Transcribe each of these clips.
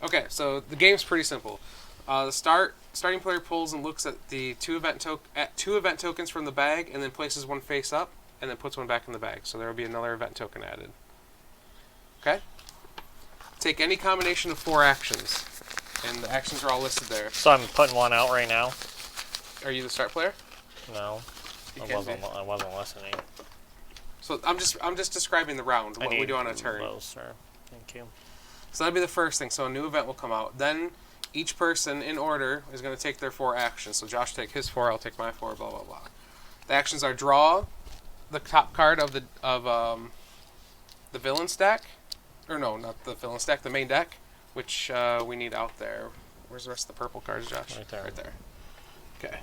Okay, so the game's pretty simple. The starting player pulls and looks at the two event tokens from the bag, and then places one face up, and then puts one back in the bag. So there will be another event token added. Okay. Take any combination of 4 actions, and the actions are all listed there. So I'm putting one out right now. Are you the start player? No, I wasn't listening. So I'm just describing the round, what we do on a turn. Those, sir. Thank you. So that'd be the first thing. So a new event will come out. Then each person in order is going to take their 4 actions. So Josh take his 4, I'll take my 4, blah blah blah. The actions are draw the top card of the villain stack, or no, not the villain stack, the main deck, which we need out there. Where's the rest of the purple cards, Josh? Right there. Right there. Okay.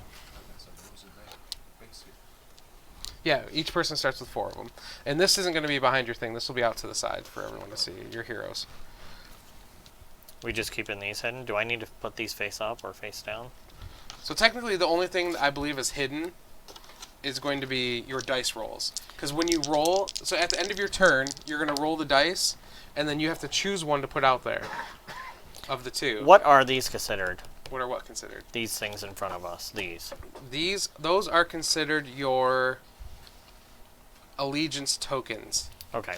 Yeah, each person starts with 4 of them. And this isn't going to be behind your thing. This will be out to the side for everyone to see, your heroes. We just keeping these hidden? Do I need to put these face up or face down? So technically the only thing that I believe is hidden is going to be your dice rolls. Because when you roll, so at the end of your turn, you're going to roll the dice, and then you have to choose one to put out there of the 2. What are these considered? What are what considered? These things in front of us. Those are considered your allegiance tokens. Okay.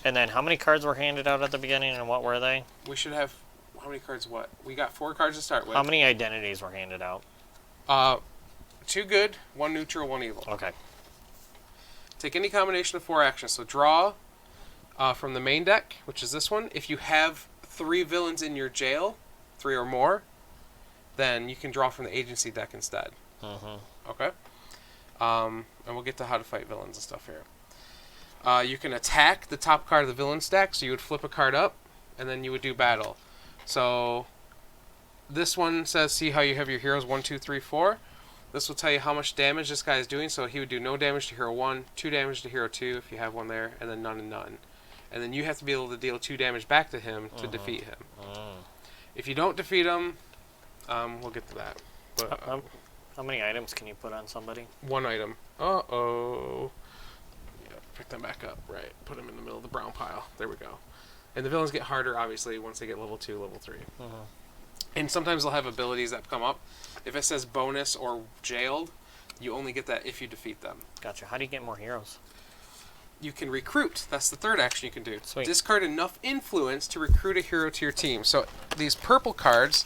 And then how many cards were handed out at the beginning, and what were they? We should have, how many cards what? We got 4 cards to start with. How many identities were handed out? 2 good, 1 neutral, 1 evil. Okay. Take any combination of 4 actions. So draw from the main deck, which is this one. If you have 3 villains in your jail, 3 or more, then you can draw from the agency deck instead. Okay? And we'll get to how to fight villains and stuff here. You can attack the top card of the villain stack, so you would flip a card up, and then you would do battle. So this one says, see how you have your heroes 1, 2, 3, 4. This will tell you how much damage this guy is doing. So he would do no damage to hero 1, 2 damage to hero 2 if you have one there, and then none and none. And then you have to be able to deal 2 damage back to him to defeat him. If you don't defeat him, we'll get to that. But, how many items can you put on somebody? 1 item. Uh-oh. Yeah, pick them back up. Right. Put them in the middle of the brown pile. There we go. And the villains get harder, obviously, once they get level 2, level 3. And sometimes they'll have abilities that come up. If it says bonus or jailed, you only get that if you defeat them. Gotcha. How do you get more heroes? You can recruit. That's the third action you can do. Sweet. Discard enough influence to recruit a hero to your team. So these purple cards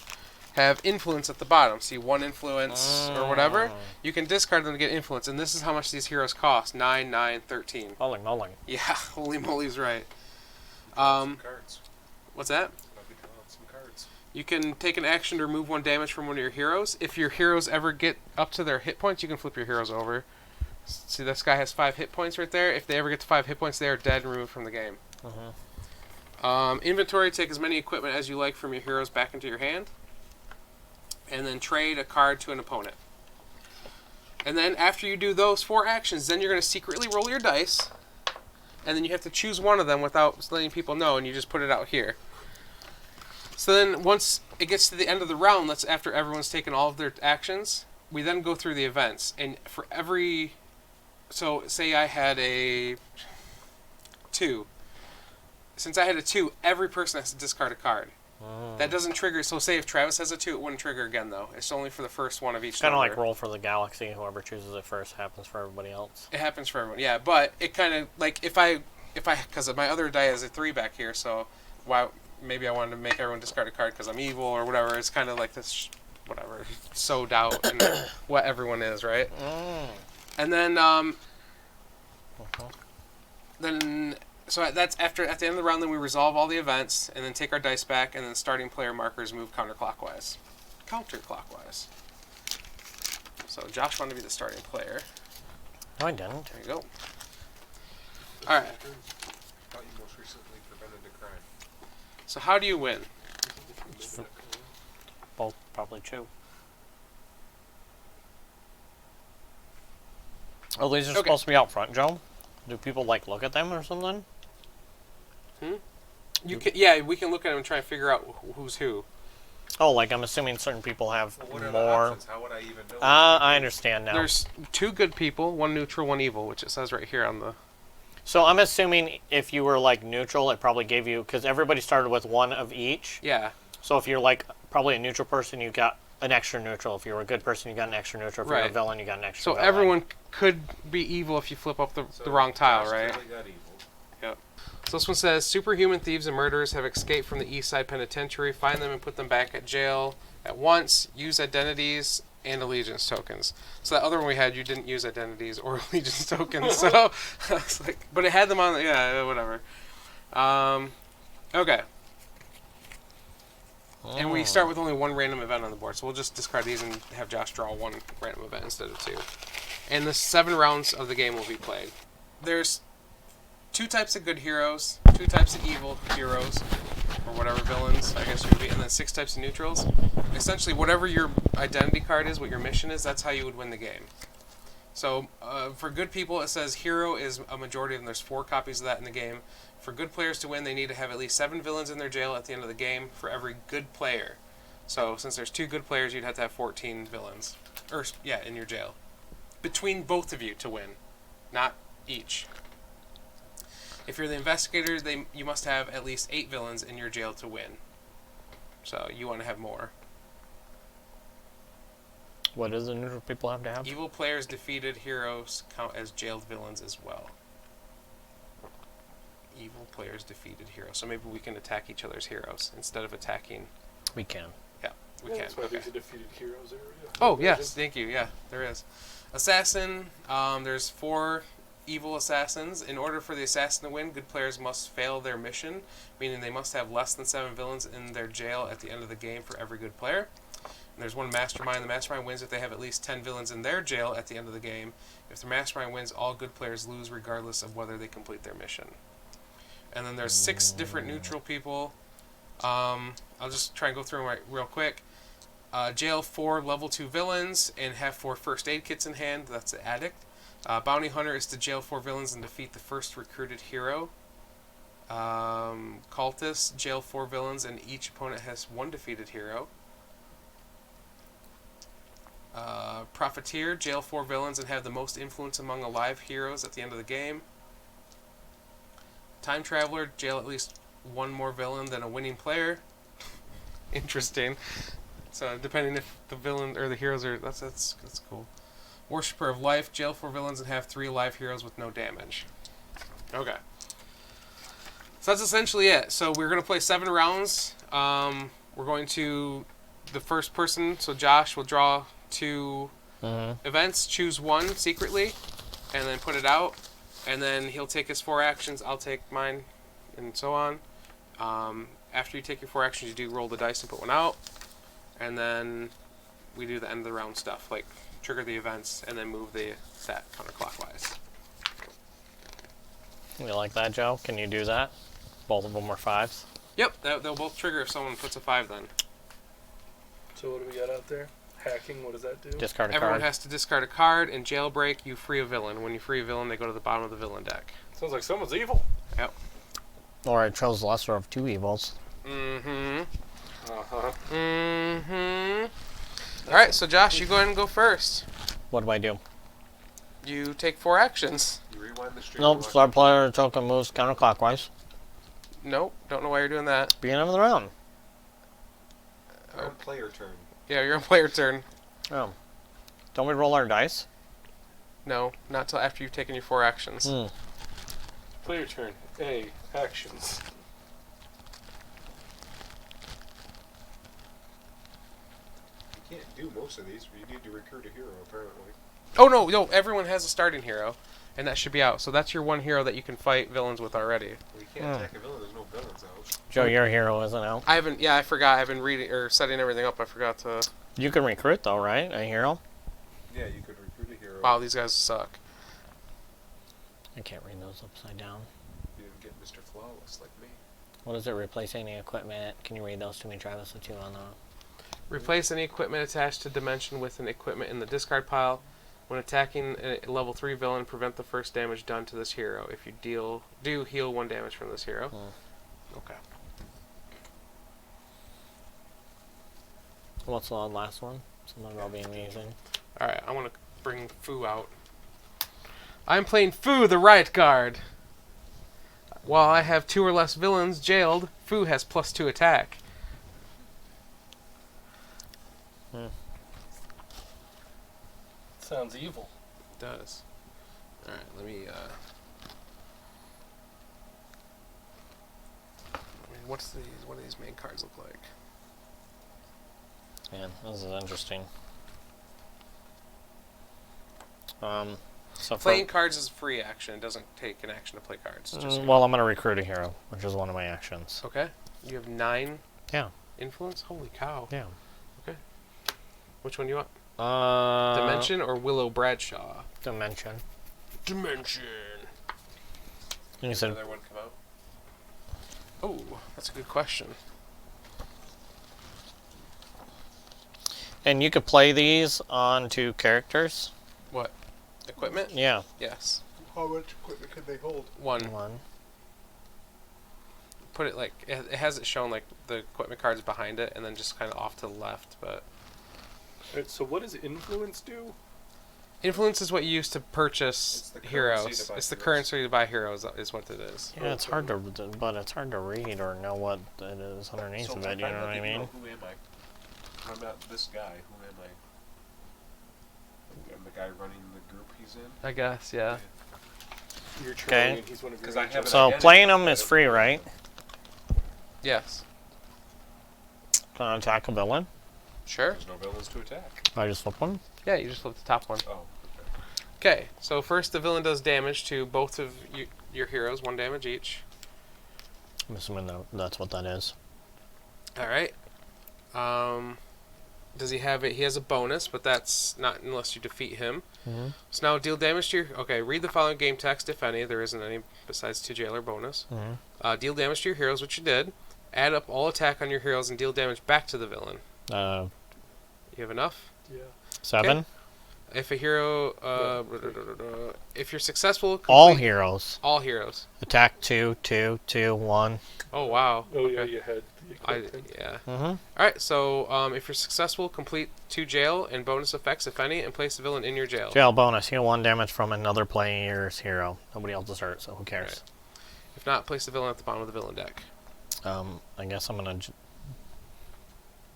have influence at the bottom. See, 1 influence or whatever. You can discard them to get influence. And this is how much these heroes cost. 9, 9, 13. Holy moly. Yeah, holy moly's right. Some cards. What's that? Some cards. You can take an action to remove 1 damage from one of your heroes. If your heroes ever get up to their hit points, you can flip your heroes over. See, this guy has 5 hit points right there. If they ever get to 5 hit points, they are dead and removed from the game. Inventory, take as many equipment as you like from your heroes back into your hand. And then trade a card to an opponent. And then after you do those 4 actions, then you're going to secretly roll your dice. And then you have to choose one of them without letting people know, and you just put it out here. So then once it gets to the end of the round, that's after everyone's taken all of their actions, we then go through the events. And for every... So say I had a 2. Since I had a 2, every person has to discard a card. That doesn't trigger. So say if Travis has a 2, it wouldn't trigger again, though. It's only for the first one of each Kind of number. like Roll for the Galaxy. Whoever chooses it first happens for everybody else. It happens for everyone, yeah. But it kind of, like, if I, because my other die has a 3 back here, so maybe I wanted to make everyone discard a card because I'm evil or whatever. It's kind of like this, whatever, sowed out in what everyone is, right? And then, so that's at the end of the round, then we resolve all the events, and then take our dice back, and then starting player markers move counterclockwise. Counterclockwise. So Josh wanted to be the starting player. No, I didn't. There you go. All right. Thought you most recently prevented a crime. So how do you win? Both probably true. Oh, these are supposed to be out front, Joe? Do people, like, look at them or something? You can, yeah, we can look at them and try and figure out who's who. Oh, like, I'm assuming certain people have Well, what are the more... options? How would I even know? I understand now. There's 2 good people, 1 neutral, 1 evil, which it says right here on the... So I'm assuming if you were, like, neutral, it probably gave you... Because everybody started with 1 of each. Yeah. So if you're like probably a neutral person, you got an extra neutral. If you're a good person, you got an extra neutral. If you're a Right. villain, you got an extra So villain. everyone could be evil if you flip up the wrong tile, Josh right? clearly got evil. Yep. So this one says, superhuman thieves and murderers have escaped from the East Side Penitentiary. Find them and put them back at jail at once. Use identities and allegiance tokens. So that other one we had, you didn't use identities or allegiance tokens. So I was like, but it had them on. Yeah, whatever. Okay. And we start with only one random event on the board, so we'll just discard these and have Josh draw one random event instead of two. And the 7 rounds of the game will be played. There's 2 types of good heroes, 2 types of evil heroes, or whatever villains, I guess you would be, and then 6 types of neutrals. Essentially, whatever your identity card is, what your mission is, that's how you would win the game. So, for good people, it says hero is a majority, and there's 4 copies of that in the game. For good players to win, they need to have at least 7 villains in their jail at the end of the game for every good player. So, since there's 2 good players, you'd have to have 14 villains. Or, yeah, in your jail. Between both of you to win, not each. If you're the investigators, you must have at least 8 villains in your jail to win. So, you want to have more. What does the neutral people have to have? Evil players' defeated heroes count as jailed villains as well. Evil players' defeated heroes. So maybe we can attack each other's heroes instead of attacking. We can. Yeah, we can. That's why Okay. there's a defeated heroes area. Oh, yes, thank you. Yeah, there is. Assassin. There's 4 evil assassins. In order for the assassin to win, good players must fail their mission, meaning they must have less than 7 villains in their jail at the end of the game for every good player. And there's 1 mastermind. The mastermind wins if they have at least 10 villains in their jail at the end of the game. If the mastermind wins, all good players lose regardless of whether they complete their mission. And then there's 6 different neutral people. I'll just try and go through them real quick. Jail 4 level 2 villains and have 4 first aid kits in hand. That's the addict. Bounty Hunter is to jail 4 villains and defeat the first recruited hero. Cultist, jail 4 villains and each opponent has 1 defeated hero. Profiteer, jail 4 villains and have the most influence among alive heroes at the end of the game. Time Traveler, jail at least 1 more villain than a winning player. Interesting. So depending if the villain or the heroes are, that's cool. Worshipper of Life, jail 4 villains and have 3 alive heroes with no damage. Okay. So that's essentially it. So we're going to play 7 rounds. We're going to, the first person, so Josh will draw 2 events, choose 1 secretly, and then put it out. And then he'll take his 4 actions, I'll take mine, and so on. After you take your 4 actions, you do roll the dice and put 1 out. And then we do the end of the round stuff, like trigger the events and then move the stat counterclockwise. You like that, Joe? Can you do that? Both of them were 5s. Yep, they'll both trigger if someone puts a 5 then. So what do we got out there? Hacking, what does that do? Discard a Everyone card. has to discard a card, and jailbreak, you free a villain. When you free a villain, they go to the bottom of the villain deck. Sounds like someone's evil. Yep. Or I chose lesser of 2 evils. Mm-hmm. Uh-huh. Mm-hmm. Alright, so Josh, you go ahead and go first. What do I do? You take 4 actions. You rewind the stream. Nope, start player token moves counterclockwise. Nope, don't know why you're doing that. Beginning of the round. Our player turn. Yeah, you're on player turn. Oh. Don't we roll our dice? No, not till after you've taken your 4 actions. Player turn. A. Actions. You can't do most of these, but you need to recruit a hero, apparently. Oh, no, everyone has a starting hero, and that should be out. So that's your 1 hero that you can fight villains with already. Well, you can't attack a villain, there's no villains out. Joe, your hero isn't out. I forgot. I've been reading, or setting everything up. I forgot to... You can recruit, though, right? A hero? Yeah, you could recruit a hero. Wow, these guys suck. I can't read those upside down. You didn't get Mr. Flawless like me. What is it? Replace any equipment. Can you read those to me, Travis? The 2 on the... Replace any equipment attached to dimension with an equipment in the discard pile. When attacking a level 3 villain, prevent the first damage done to this hero. If you do heal 1 damage from this hero. Okay. What's the last one? Something about being amazing. Alright, I want to bring Fu out. I'm playing Fu, the riot guard. While I have 2 or less villains jailed, Fu has +2 attack. Sounds evil. It does. All right, let me. What do these main cards look like? Yeah, this is interesting. So Playing cards is a free action. It doesn't take an action to play cards. Just well, I'm gonna recruit a hero, which is one of my actions. okay. You have 9 Yeah. influence. Holy cow. Yeah. Okay. Which one do you want? Dimension. Dimension or Willow Bradshaw? Dimension. Dimension. And you said Another one come out. Oh, that's a good question. And you could play these onto characters. What? Equipment? Yeah. Yes. How much equipment could they hold? One. Put it like it has it shown like the equipment cards behind it, and then just kind of off to the left. But Alright, so what does influence do? influence is what you use to purchase It's the currency heroes. to buy It's the heroes. currency to buy heroes. Is what it is. Yeah, it's hard to, but it's hard to read or know what it is underneath So of if it. You I'm know not what I the mean? hero, who am I? I'm not this guy. Who am I? I'm the guy running the group he's in. I guess. Yeah. You're Okay. trying, and he's one of your 'Cause I have agents. an So identity playing them that is I- free, right? Yes. Can I attack a villain? Sure. There's no villains to attack. I just flip one. Yeah. You just flip the top one. Oh. Okay. So first, the villain does damage to both of your heroes. 1 damage each. I'm assuming that's what that is. All right. Does he have it? He has a bonus, but that's not unless you defeat him. Mm-hmm. So now deal damage to your... Okay, read the following game text, if any. There isn't any besides 2 jailer bonus. Mm-hmm. Deal damage to your heroes, which you did. Add up all attack on your heroes and deal damage back to the villain. You have enough? Yeah. 7. If a hero... if you're successful... All complete- heroes. All heroes. Attack 2, 2, 2, 1. Oh, wow. Oh, yeah, Okay. you had the equipment. Yeah. Mm-hmm. Alright, so if you're successful, complete 2 jail and bonus effects, if any, and place the villain in your jail. Jail bonus. Heal 1 damage from another player's hero. Nobody else is hurt, so who cares? Right. If not, place the villain at the bottom of the villain deck. I guess I'm gonna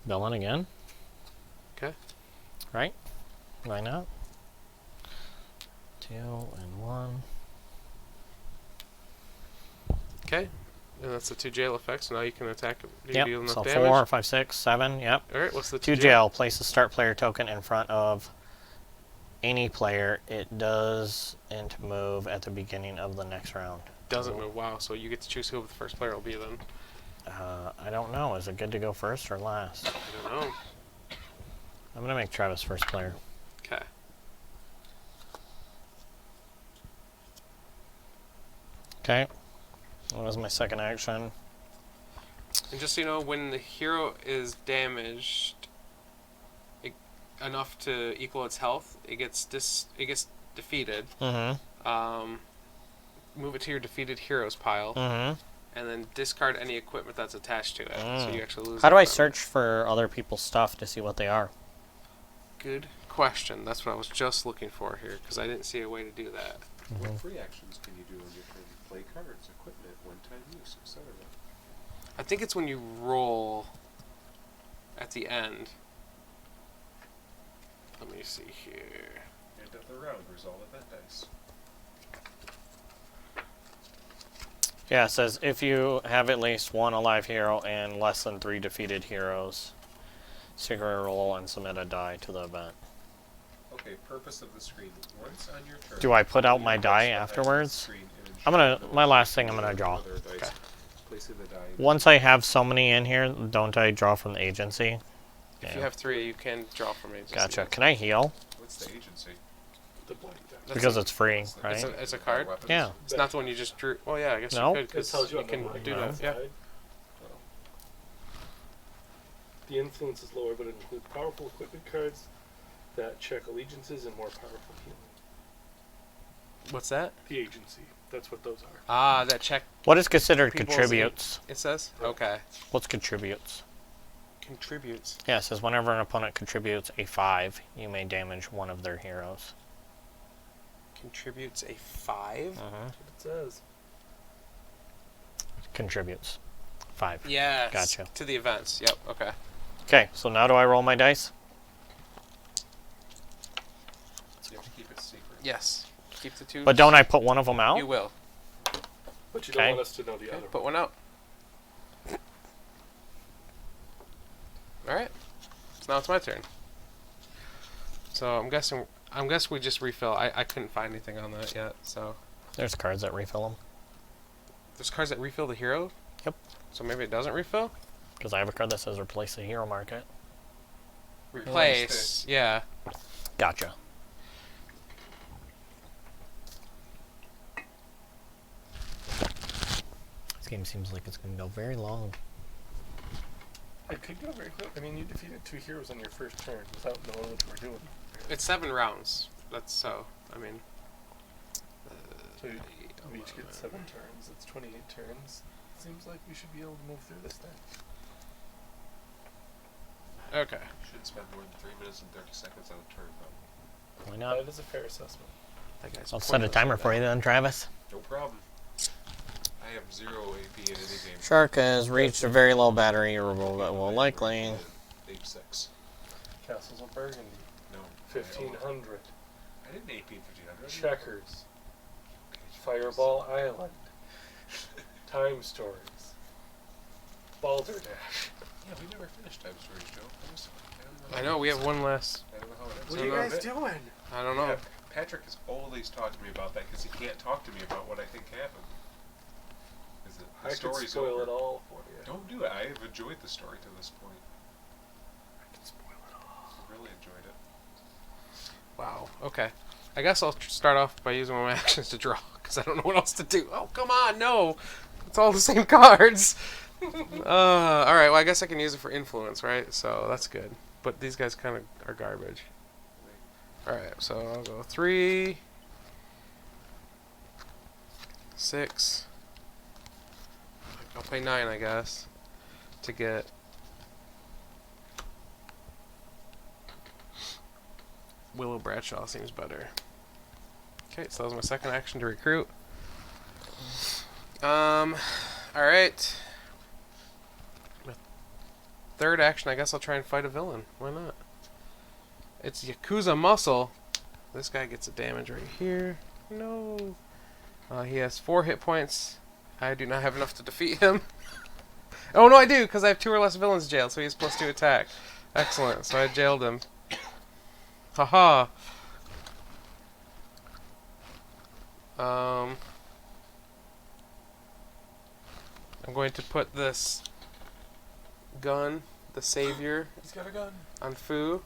villain again. Okay. Right? Why not? 2 and 1. Okay. And that's the 2 jail effects, so now you can attack. You Yep. deal enough So damage. 4, 5, 6, 7. Yep. Alright, what's the 2 jail. Place a start player token in front of any player. It does and move at the beginning of the next round. Doesn't move. Wow, so you get to choose who the first player will be then. I don't know. Is it good to go first or last? I don't know. I'm gonna make Travis first player. Okay. Okay. What was my second action? And just so you know, when the hero is damaged enough to equal its health, it gets defeated. Mm-hmm. Move it to your defeated heroes pile, Mm-hmm. and then discard any equipment that's attached to it. So you actually lose. How do I equipment. search for other people's stuff to see what they are? Good question. That's what I was just looking for here, because I didn't see a way to do that. What free actions can you do on your turn? Play cards, equipment, one-time use, etc. I think it's when you roll at the end. Let me see here. End of the round, resolve event dice. Yeah, it says if you have at least 1 alive hero and less than 3 defeated heroes, secret roll and submit a die to the event. Okay, purpose of the screen. Once on your turn. Do I put out you my press die the afterwards? screen and I'm gonna- ensure my no last thing I'm gonna other draw. dice. Okay. Placing the die. Once I have so many in here, don't I draw from the agency? If Yeah. you have 3, you can draw from agency. Gotcha. Can I heal? What's the agency? The blank deck. That's Because a- it's free, It's the- right? it's a card? Weapons? Yeah. It's not the one you just drew. Well, yeah, I guess No? you could, It because tells you you on the can line do on that. the Yeah. side. The influence is lower, but it includes powerful equipment cards that check allegiances and more powerful healing. What's that? The agency. That's what those are. Ah, that check. What is considered People's contributes? It says. Okay. What's contributes? Contributes. Yeah, it says whenever an opponent contributes a 5, you may damage one of their heroes. Contributes a 5. That's what it says. Contributes. 5. Yes. Gotcha. To the events. Yep. Okay. Okay, so now do I roll my dice? keep it secret. Yes. Keep the two. But don't I put one of them out? You will. But you Okay. don't want us to know the Okay, other put one. one out. Alright. So now it's my turn. So I'm guessing we just refill. I couldn't find anything on that yet, so There's cards that refill them. there's cards that refill the hero? Yep. So maybe it doesn't refill? Because I have a card that says replace the hero market. Replace. Yeah. Gotcha. This game seems like it's going to go very long. It could go very quick. I mean, you defeated 2 heroes on your first turn without knowing what you were doing. It's 7 rounds. That's so. I mean. So you each get 7 turns. That's 28 turns. Seems like we should be able to move through this thing. Okay. Should spend more than 3 minutes and 30 seconds on a turn, though. Why not? That is a fair assessment. That guy's I'll set a timer for you then, Travis. No problem. I have 0 AP in any game. Shark has reached a very low battery, or will likely. Ape 6. Castles of Burgundy. No. 1500. I didn't AP 1500. Checkers. Fireball Island. Time Stories. Balderdash. Yeah, we never finished Time Stories, Joe. I know, we have one less. I don't know how it is. What are you guys doing? I don't know. Yeah, Patrick has always talked to me about that because he can't talk to me about what I think happened. The I could story's spoil over. it all for you. Don't do it. I have enjoyed the story to this point. I can spoil it all. I really enjoyed it. Wow. Okay. I guess I'll start off by using one of my actions to draw, because I don't know what else to do. Oh, come on, no! It's all the same cards! Alright, well, I guess I can use it for influence, right? So, that's good. But these guys kind of are garbage. Alright, so I'll go 3... 6... I'll play 9, I guess, to get... Willow Bradshaw seems better. Okay, so that was my second action to recruit. Alright. My third action, I guess I'll try and fight a villain. Why not? It's Yakuza Muscle. This guy gets a damage right here. No. He has 4 hit points. I do not have enough to defeat him. Oh, no, I do, because I have 2 or less villains jailed, so he has +2 attack. Excellent, so I jailed him. Haha. I'm going to put this gun, the Savior, He's got a gun. on Fu,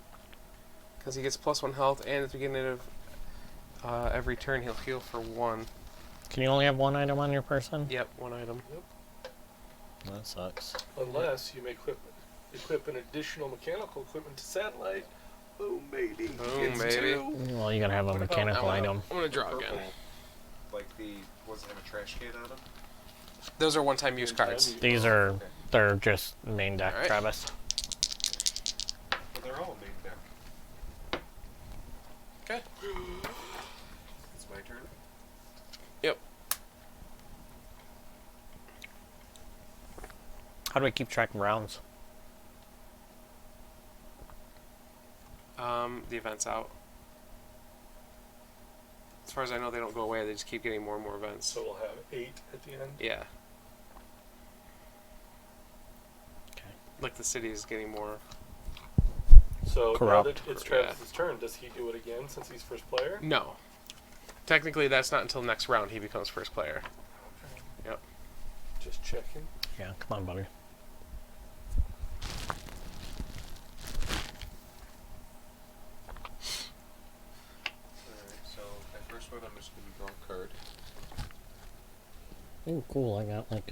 because he gets +1 health, and at the beginning of every turn he'll heal for 1. Can you only have one item on your person? Yep, 1 item. That sucks. Unless you may equip an additional mechanical equipment to satellite. Boom, baby. Boom, Gets baby. 2. Well, you gotta have a What about- mechanical item. I'm going to draw Purple, again. like the ones that have a trash can on them. Those are one-time use One-time cards. use. These are, they're just main deck, Alright. Travis. Well, they're all main deck. Okay. It's my turn. Yep. How do we keep track of rounds? The event's out. As far as I know, they don't go away. They just keep getting more and more events. So we'll have 8 at the end. Yeah. Okay. Like the city is getting more. So Corrupt. now that it's Travis's turn, does he do it again since he's first player? No. Technically, that's not until next round he becomes first player. Yep. Just checking. Yeah, come on, buddy. Alright, so my first one, I'm just going to draw a card. Ooh, cool. I got like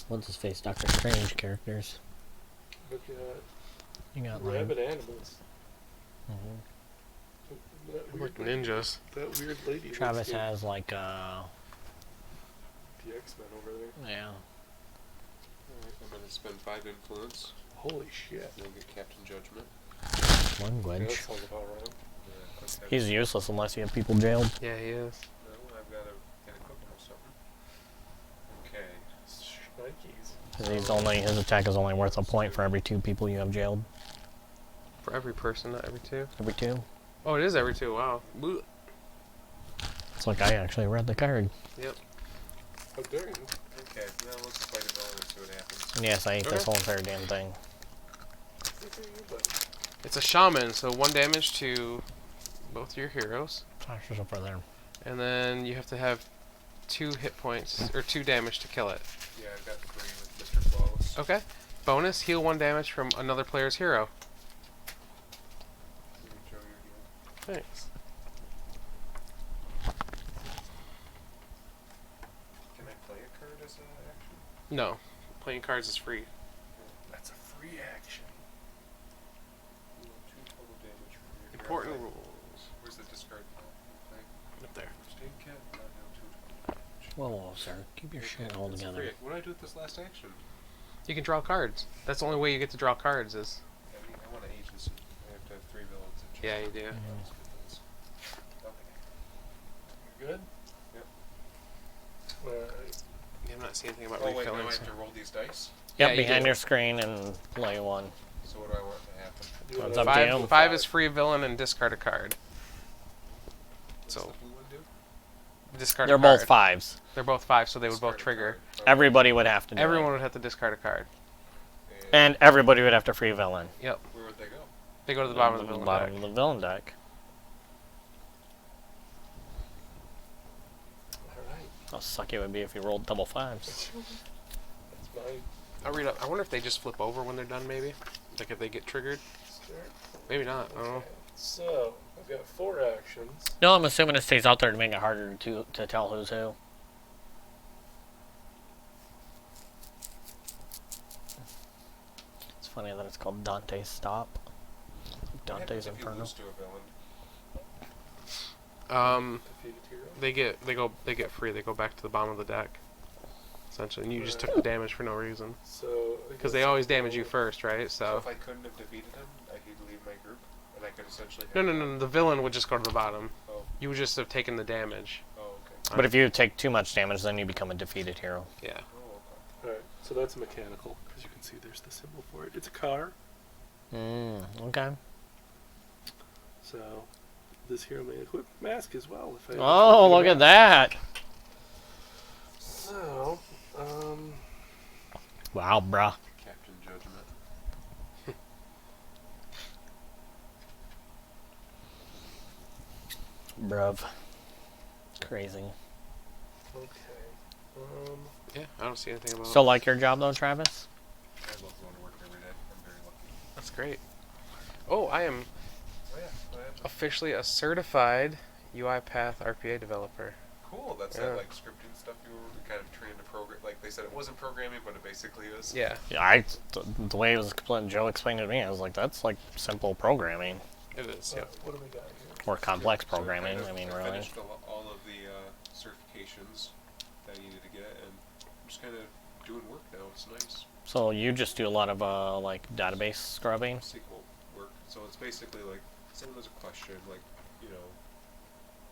what's his face? Doctor Strange characters. Look at You got like rabbit animals. That Like weird, ninjas. that weird lady. looks Travis good. has like the X-Men over there. yeah. Alright, I'm going to spend 5 influence. Holy shit. And then get Captain Judgment. Yeah, Language. that sounds about right. Yeah, okay. He's useless unless you have people jailed. Yeah, he is. No, I've got to get equipment or something. Okay. Nikes. 'Cause he's only his attack is only worth a point for every 2 people you have jailed. for every person, not every two. Every 2. Oh, it is every two. Wow. Blue. It's like I actually read the card. Yep. How dare you? Okay, now let's fight a villain and see what happens. Yes, I ate this Okay. whole entire damn thing. Good for you, buddy. It's a shaman, so 1 damage to both your heroes, Flashes over there. and then you have to have 2 hit points or 2 damage to kill it. Yeah, I've got 3 with Mr. Flawless. Okay. Bonus: heal 1 damage from another player's hero. You can show your heal. Thanks. Can I play a card as an action? No, playing cards is free. That's a free action. You want 2 total damage from your Important hero. rules. Where's the discard pile? Okay. Up there. Stay cat, not now 2 total damage. Whoa, sir. Keep your shit all That's together. free. What do I do with this last action? You can draw cards. That's the only way you get to draw cards is. I mean, I want an agency. I have to have 3 villains. And Yeah, you do. Okay. You're good? Yep. Alright. Yeah, I'm not seeing anything about Oh wait, now refilling. I so- have to roll these dice? Yep, Yeah, you behind do. your screen and play 1. So what do I want to happen? You It's wanna- up to you. 5 is free villain and discard a card. What's So- the blue one do? Discard They're a card. both 5s. They're both 5, so they would Discard both a trigger. card. Okay. Everybody would have to do Everyone it. would have to discard a card. And everybody would have to free villain. Yep. Where would they go? They go to the bottom of the villain bottom deck. of the villain deck. Alright. How sucky it would be if you rolled double 5s. That's mine. I'll read up. I wonder if they just flip over when they're done, maybe? Like if they get triggered? Start. Maybe not. I don't know. Okay. So, I've got 4 actions. No, I'm assuming it stays out there to make it harder to tell who's who. It's funny that it's called Dante's Stop. What happens Dante's if you Inferno. lose to a villain? Defeated hero. They get free. They go back to the bottom of the deck. Essentially, and you just took the damage for no reason. So, I Because guess they always I'll damage you roll- first, right? So So. if I couldn't have defeated him, he'd leave my group, and I could essentially have No. The villain would just go to the bottom. Oh, You would just have taken the damage. okay. But if you take too much damage, then you become a defeated hero. Yeah. Oh, okay. Alright, so that's mechanical. As you can see, there's the symbol for it. It's a car. Okay. So, this hero may equip mask as well. If I Oh, look at that! So, Wow, bruh. Captain Judgment. Bruv. Crazy. okay. Yeah, I don't see anything about Still like your job though, Travis? I love going to work every day. I'm very lucky. That's great. Oh, I am Oh yeah, what happened? officially a certified UiPath RPA developer. Cool, that's Yeah. that like scripting stuff you were kind of trained to program. Like they said, it wasn't programming, but it basically is. Yeah, Yeah, the way it was Joe explained it to me, I was like, that's like simple programming it is. what Yep. do we got here? or complex So programming. kind of- I mean, I really. finished all of the certifications that I needed to get, and I'm just kind of doing work now. It's nice. So you just do a lot of like database scrubbing. SQL work. So it's basically like someone has a question, like, you know,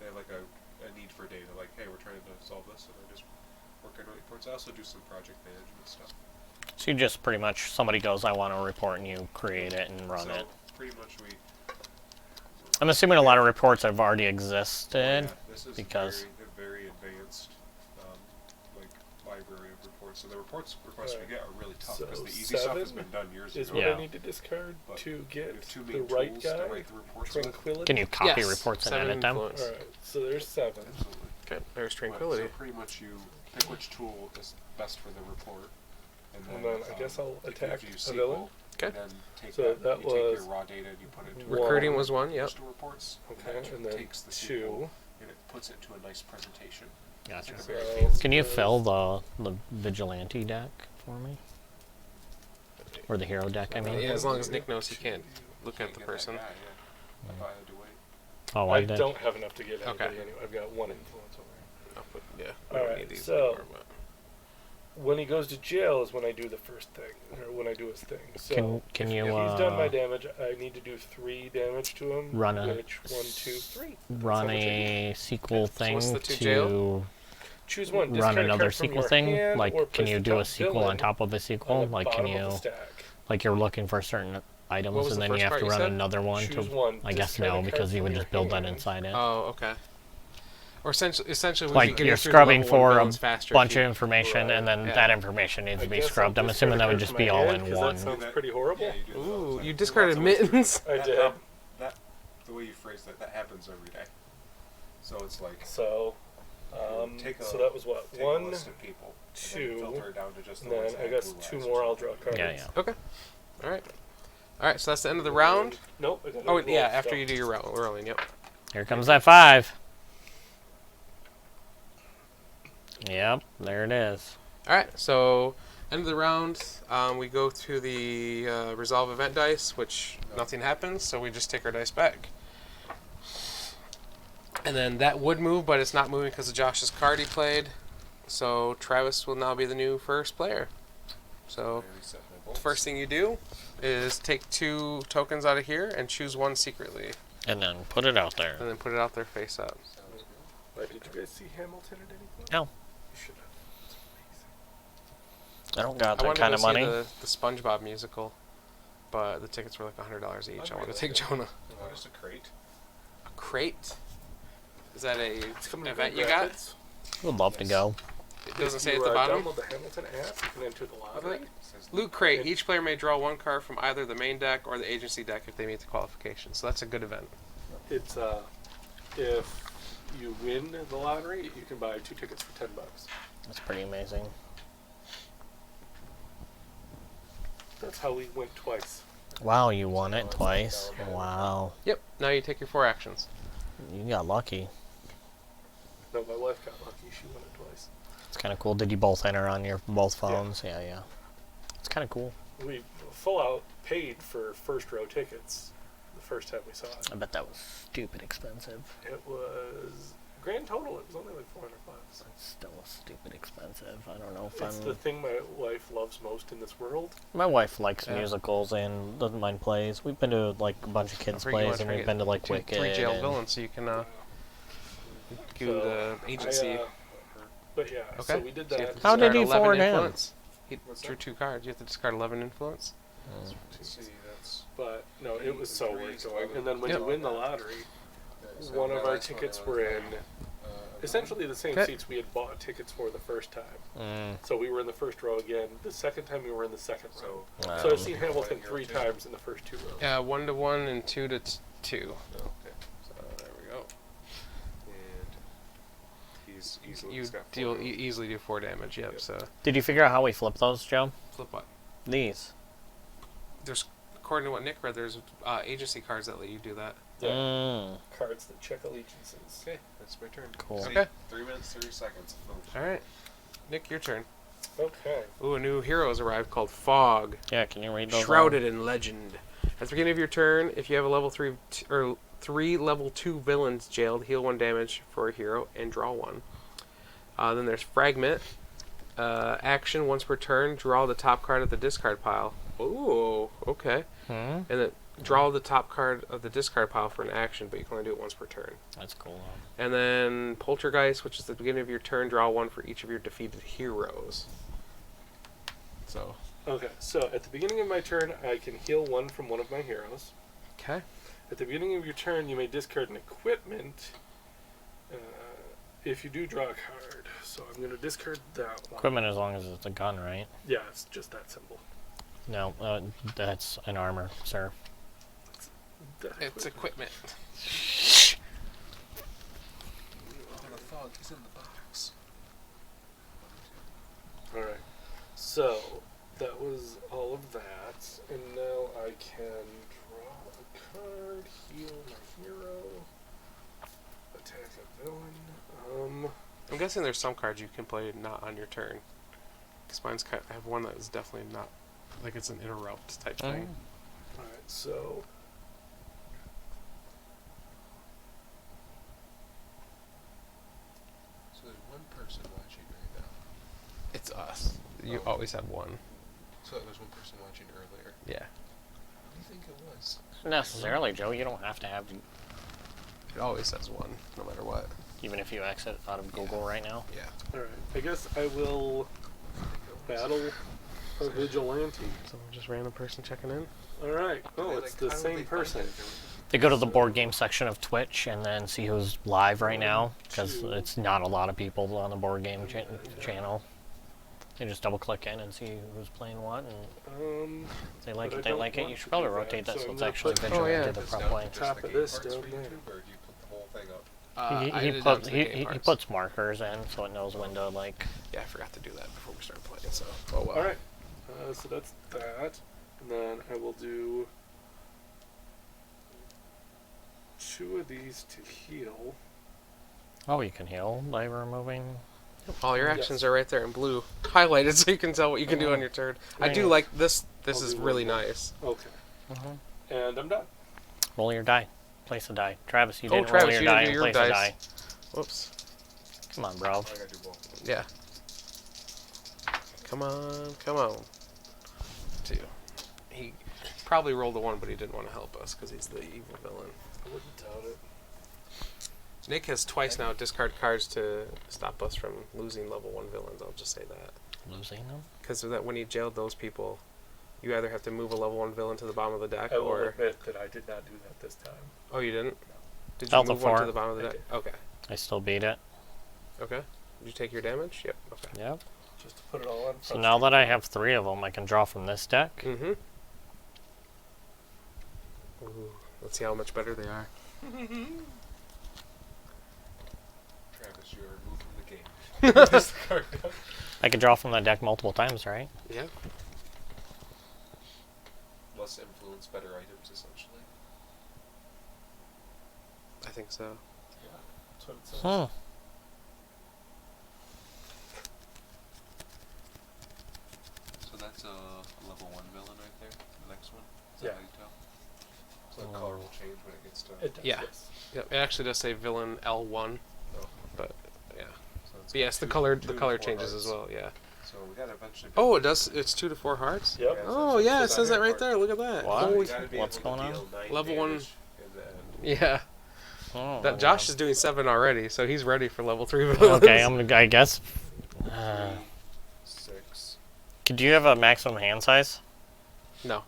they have like a need for data, like, hey, we're trying to solve this, and I just work on reports. I also do some project management stuff. So you just pretty much somebody goes, I want a report, and you create it and run so it. pretty much we. I'm assuming a lot of reports have already existed. Yeah, this is because- a very advanced, like library of reports. So the requests we get are really tough because So the easy stuff has 7 been done years Is ago. what Yeah. I need to discard But to We get have two the main right tools guy? to write the reports with. Tranquility? Can you copy Yes, reports and 7 edit them? influence. Alright, so there's 7. Absolutely. Okay, there's But, tranquility. So pretty much you pick which tool is best for the report, And then I guess I'll it attack gives you a villain? SQL, Okay. And then take So that, that you take was your raw data and you put it into one. Recruiting was one. Yep. postal reports. Okay, it and then takes the 2. SQL and it puts it to a nice presentation. Gotcha. It's like a very So- fancy Can you Yes. fill the vigilante deck for me? Or the hero deck, I mean? Yeah, as long as Nick knows he can't look Can't at the get that person. guy, yeah. I thought I had to wait. Oh, I I did. don't have enough to get Okay. anybody anyway. I've got 1 influence over. I'll put, yeah. We don't Alright, need these so- anymore, but- When he goes to jail is when I do the first thing, or when I do his thing. So Can if you he's done my damage, I need to do 3 damage to him. Run a- which 1, 2, 3. run how much I a sequel So thing what's the two to jail? Choose one. run Discard a another card from sequel your thing? hand, Like, or can place you the do a top sequel villain on top of a sequel? on the Like, can bottom of the you, stack. like, you're looking for a certain items, What was and the then you first have part to you run said? another one Choose to. one. I guess Discard a no, card because you from would your just build that hand. inside it. Oh, okay. Or essentially, Like, we get you're through scrubbing level one for a villains faster. bunch if of you- information, and then Yeah. that information needs I to be guess I'll scrubbed. I'm discard assuming a that would card just from be my all hand, in 'cause one. That sounds that- pretty horrible. Yeah, you do that all the Ooh, time. you Lots discarded of ways to do mittens. it. I That did. That the way you phrased that happens every day. So it's like So, so that was what? take a One, list of people, and two, then filter it down to just the and ones then that I have guess blue 2 eyes or more I'll something. draw cards. Yeah, yeah. Okay. All right. All right. So that's the end of the round. Nope. I gotta Oh roll yeah, after stuff. you do your rolling. Yep. Here comes that 5. Yep, there it is. All right. So end of the round. We go to the resolve event dice, which nothing happens, so we just take our dice back. And then that would move, but it's not moving because of Josh's card he played. So Travis will now be the new first player. So I reset my the bolts. first thing you do is take 2 tokens out of here and choose one secretly, And then put it out there. and then put it out there face up. Sounds good. Wait, did you guys see Hamilton at any point? No. You should have. It's amazing. I don't got I that wanted kind to of go money. see the SpongeBob musical, but the tickets were like $100 each. I want to take Jonah. What is a crate? A crate? Is that a It's coming to event you Grand got? Rapids. Would love to go. It doesn't If say you, at the bottom. Download the Hamilton app. You can enter the lottery. It says Loot crate. Each player may draw 1 card from either the main deck or the agency deck if they meet the qualifications. So that's a good event. It's if you win the lottery, you can buy 2 tickets for $10. That's pretty amazing. That's how we went twice. Wow, you won it twice. Wow. Yep. Now you take your 4 actions. You got lucky. No, my wife got lucky. She won it twice. It's kind of cool. Did you both enter on your both phones? Yeah, yeah. It's kind of cool. We full out paid for first row tickets the first time we saw it. I bet that was stupid expensive. It was grand total. It was only like $400. It's still stupid expensive. I don't know if It's the thing my wife loves most in this world. My wife likes Yeah. musicals and doesn't mind plays. We've been to like a bunch of kids' Don't forget you plays, wanna and try we've to been to like get Wicked. 3 jail and- villains so you can do So, the agency. But yeah, Okay. so we did So you have that. to How did discard he 11 forward him? influence. He What's drew that? 2 cards. You have to discard 11 influence. Mm. Let's see, that's But no, it was so Three, worth so going. I And then when Yep. you win the lottery, so one now of our that's what I tickets wanna were do. in essentially the same Okay. seats we had bought tickets for the first time. Mm. So we were in the first row again. The second time we were in the second row. So, Wow. So I've seen Hamilton Right here 3 too. times in the first 2 rows. 1 to 1 and 2 to 2. okay. So there we go. And he's easily You he's got 4 deal rows. easily do 4 damage. Yep. Yep. So Did you figure out how we flip those, Joe? flip what? These. There's according to what Nick read, there's agency cards that let you do that. Yeah. Mm. Cards that check allegiances. Okay, that's my turn. Cool. See, Okay. 3 minutes, 30 seconds. All right, Nick, your turn. Okay. Ooh, a new hero has arrived called Fog, Yeah, can you read those? shrouded in legend. At the beginning of your turn, if you have a level 3 level 2 villains jailed, heal 1 damage for a hero and draw 1. Then there's Fragment. Action once per turn, draw the top card of the discard pile. Ooh, okay. Hmm? And then draw the top card of the discard pile for an action, but you can only do it once per turn. That's cool. And then Poltergeist, which is the beginning of your turn, draw 1 for each of your defeated heroes. So, Okay, so at the beginning of my turn, I can heal 1 from one of my heroes. okay. At the beginning of your turn, you may discard an equipment if you do draw a card. So I'm going to discard that one. Equipment as long as it's a gun, right? Yeah, it's just that simple. No, that's an armor, sir. It's equipment. Oh, the fog is in the box. Alright, so that was all of that. And now I can draw a card, heal my hero, attack a villain. I'm guessing there's some cards you can play not on your turn. Because mine's kind I have one that is definitely not, like it's an interrupt type thing. Alright, so So there's one person watching right now. It's us. You Oh. always have one. So there's one person watching earlier. Yeah. What do you think it was? Not necessarily, Joe. You don't have to have, It always says one, no matter what. even if you exit out of Google right now. Yeah. alright, I guess I will battle A vigilante. So just random person checking in. All right. Oh, it's the same person. They go to the board game section of Twitch and then see who's live right now, because it's not a lot of people on the board game channel. They just double click in and see who's playing what, and if they like but it, I they don't like it. want You should to probably do that, rotate that so so I'm it's gonna actually put- visualized yeah. the proper way. Top of this down there. Or do you put the whole thing up? I He did down to the game he parts. puts markers in so it knows when to like. Yeah, I forgot to do that before we started playing. So oh well. All right. So that's that, and then I will do 2 of these to heal. Oh, you can heal by removing. All your actions are right there in blue, highlighted, so you can tell what you can do on your turn. I do Yeah. like this. This I'll is do really one more. nice. Okay. Mm-hmm. And I'm done. Roll your die. Place a die. Travis, you Oh, didn't Travis, roll your you die didn't do and your place a dice. die. Whoops. Come on, bro. I gotta do both. Yeah. Come on, come on. 2. He probably rolled a 1, but he didn't want to help us because he's the evil villain. I wouldn't doubt it. Nick has twice now discard cards to stop us from losing level 1 villains. I'll just say that. Losing them? Because that when he jailed those people, you either have to move a level 1 villain to the bottom of the deck, I will or admit that I did not do that this time. oh, you didn't. Did you Delta move one 4. to the bottom of the I deck? Okay. I still beat it. Okay. Did you take your damage? Yep. Okay. Yep. Just to put it all on. So now that I have 3 of them, I can draw from this deck. Mm-hmm. Ooh, let's see how much better they are. Travis, you are removed from the game. This card down. I can draw from that deck multiple times, right? Yeah. Less influence, better items, essentially. I think so. That's what it says. Hmm. So that's a level 1 villain right there. The next one. Is Yeah. that how you tell? So the color will change when it gets to. It does. Yeah. Yes. Yep. It actually does say villain L1, Oh. but yeah. So it's But yes, the two- color two the to color 4 changes hearts. as well. Yeah. So we gotta eventually. Oh, it does. It's 2 to 4 hearts. Yep. Yeah. Oh yeah, it says that right there. Look at that. What? Holy You gotta be What's able to going deal on? 9 Level 1. damage and then Yeah. Oh, That Josh is doing 7 already, so he's ready for level 3 villains. Okay, I guess. 6. Do you have a maximum hand size? No.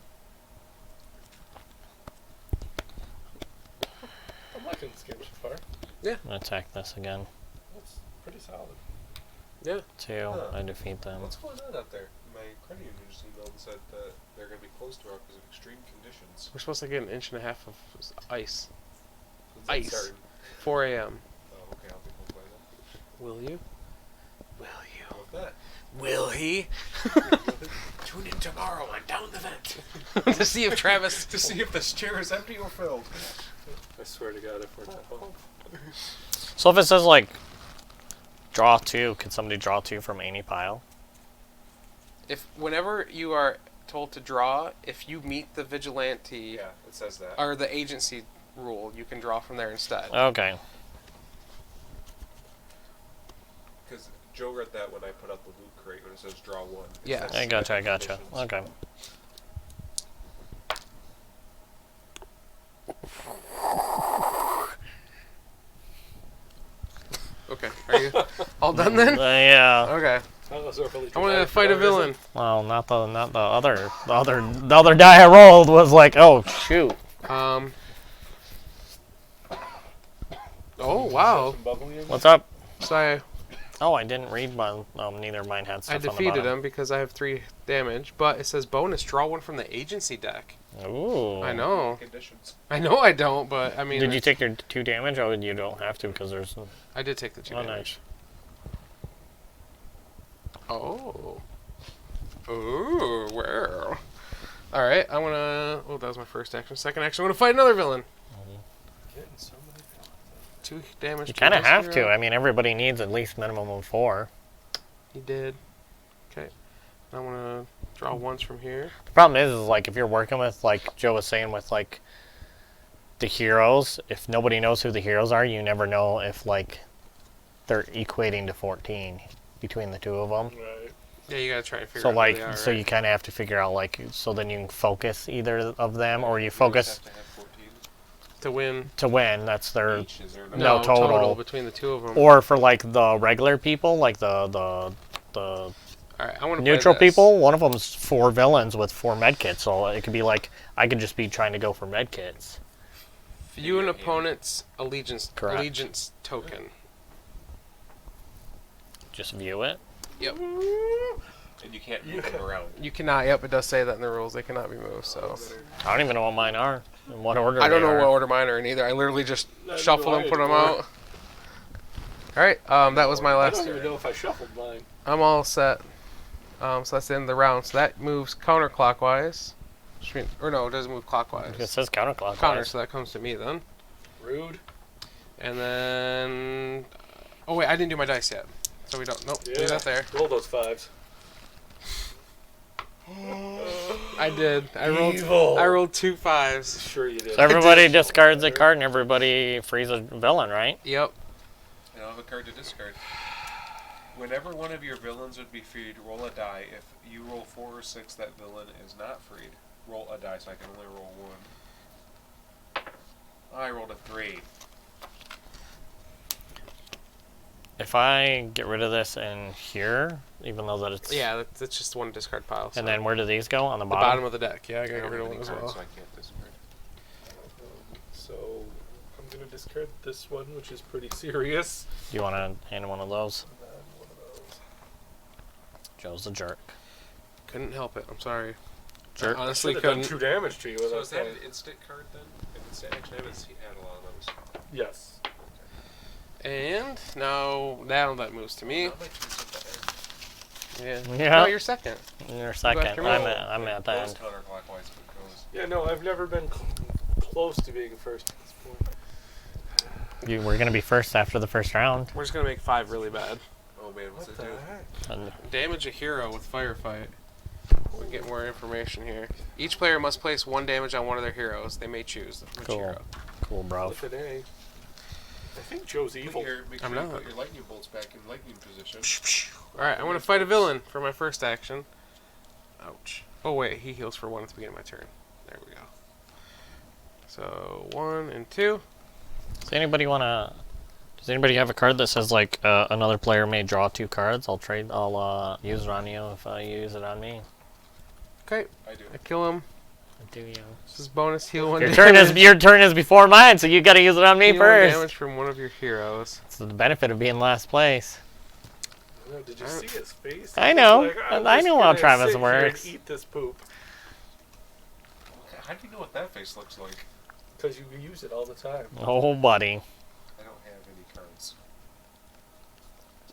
I'm liking this game so far. I'm gonna attack this again. That's pretty solid. Yeah. 2. Huh. I defeat them. What's going on out there? My credit union just emailed and said that they're going to be closed tomorrow because of extreme conditions. We're supposed to get 1.5 inches of ice. When's that Ice. starting? 4 a.m. Oh, okay, I'll be home by then. Will you? Will you? How about that? Will he? Tune in tomorrow on Down the Vent to see if Travis. To see if this chair is empty or filled. I swear to God, if we're not home. So if it says like draw 2, can somebody draw 2 from any pile? If whenever you are told to draw, if you meet the vigilante Yeah, it says that. or the agency rule, you can draw from there instead. Okay. Because Joe read that when I put out the loot crate when it says draw 1. It Yeah. says I gotcha. I special gotcha. conditions. Okay. Okay. Are you all done then? Yeah. Okay. That was a really I want to dramatic fight a part, isn't villain. it? Well, not the other die I rolled was like, oh shoot. Oh wow. Something bubbly in What's up? So Oh, I didn't read mine. Neither of mine had I stuff on the defeated bottom. him because I have 3 damage, but it says bonus draw 1 from the agency deck. Ooh. I know. Conditions. I know I don't, but I mean. Did you take your 2 damage? Oh, you don't have to because there's. I did take the 2 Oh, damage. Oh. Ooh, well. Alright, I want to... Oh, that was my first action. Second action, I want to fight another villain. Getting so many villains. 2 damage. You to kind of this have hero. to. I mean, everybody needs at least minimum of 4. He did. Okay. I want to draw once from here. The problem is like if you're working with like Joe was saying with like the heroes, if nobody knows who the heroes are, you never know if like they're equating to 14 between the 2 of them. Right. Yeah, you gotta try and figure So out like, who they are, so right? you kind of have to figure out like, so then you can focus either of them, or you always focus have to have 14 To win. to win. That's their, each. Is there No, total. between the 2 of them. or for like the regular people, like the All right, I want to Neutral play this. people, one of them's 4 villains with 4 medkits, so it could be like, I could just be trying to go for medkits. View an Yeah. opponent's allegiance Correct. token. Just view it. Yep. And you can't move them around. You cannot. Yep, it does say that in the rules. They cannot be moved. So I don't even know what mine are. In what order I don't they know are. what order mine are in either. I literally just Neither shuffle do them, I put them anymore. out. All right. That was my I last don't turn. even know if I shuffled mine. I'm all set. So that's the end of the round. So that moves counterclockwise. Or no, it doesn't move It clockwise. says counterclockwise. Counter, so that comes to me then. Rude. And then... Oh, wait, I didn't do my dice yet. So we don't... Nope, Yeah. leave that there. Roll those 5s. I did. Evil. I rolled 2 5s. Sure you did. So everybody discards a card and everybody frees a villain, right? Yep. And I'll have a card to discard. Whenever one of your villains would be freed, roll a die. If you roll 4 or 6, that villain is not freed. Roll a die, so I can only roll 1. I rolled a 3. If I get rid of this in here, even though that it's... Yeah, that's just one discard pile. So. And then where do these go? On the the bottom? bottom of the deck. Yeah, I I gotta don't get rid have of any one as cards, well. so I can't discard. So I'm going to discard this one, which is pretty serious. Do you want to hand one of those? And then one of those. Joe's a jerk. Couldn't help it. I'm sorry. Jerk. I honestly Should have done couldn't. 2 damage to you So without is that saying. an instant card then? If it's action, I haven't had a lot of those. Yes. And now that moves to me. Not my turns at the end. Yeah. Yeah. No, you're second. You're second. after I'm me. at the Goes end. counterclockwise, but goes. Yeah, no, I've never been close to being first at this point. We're going to be first after the first round. We're just gonna make 5 really bad. Oh man, what's What it the do? heck? And Damage a hero with firefight. We get more information here. Each player must place 1 damage on one of their heroes. They may choose which Cool. hero. cool, bro. Look at A. I think Joe's evil. Make I'm sure you not. put your lightning bolts back in lightning position. Alright, I want to fight a villain for my first action. Ouch. Oh wait, he heals for 1 at the beginning of my turn. There we go. So 1 and 2. Does anybody have a card that says like another player may draw 2 cards? I'll use it on you if you use it on me. Okay, I do. I kill him. Do you? This is bonus heal 1 Your damage. turn is before mine, so you got to use it on me Heal 1 first. damage from one of your heroes. It's the benefit of being last place. No, did you see his face? I He was know. like, I'm I just know how gonna Travis sit here and works. Eat this poop. How do you know what that face looks like? Because you use it all the time. Oh, buddy. I don't have any cards.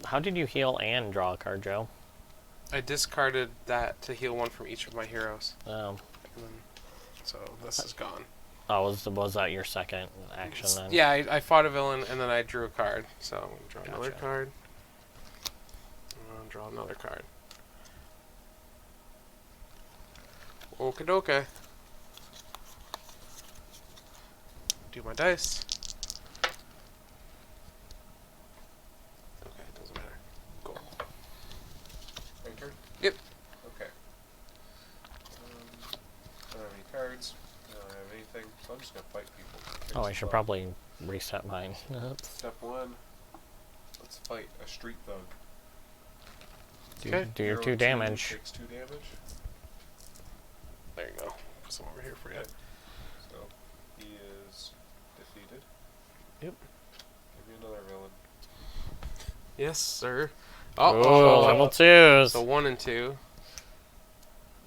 How did you heal and draw a card, Joe? I discarded that to heal 1 from each of my heroes. Um, And then, so this is gone. was that your second action then? Yeah, I fought a villain and then I drew a card. So I'm going to draw another Gotcha. card. And I'll draw another card. Okie dokie. Do my dice. Okay, doesn't matter. Cool. My turn? Yep. Okay. I don't have any cards. I don't have anything, so I'm just gonna fight people. Oh, I should probably reset mine. Step 1. Let's fight a street thug. Okay. Do your Hero 2 2 damage. Takes 2 damage. There you go. Put some over here for you. So he is defeated. Yep. Give me another villain. Yes, sir. Oh, level 2s. So 1 and 2.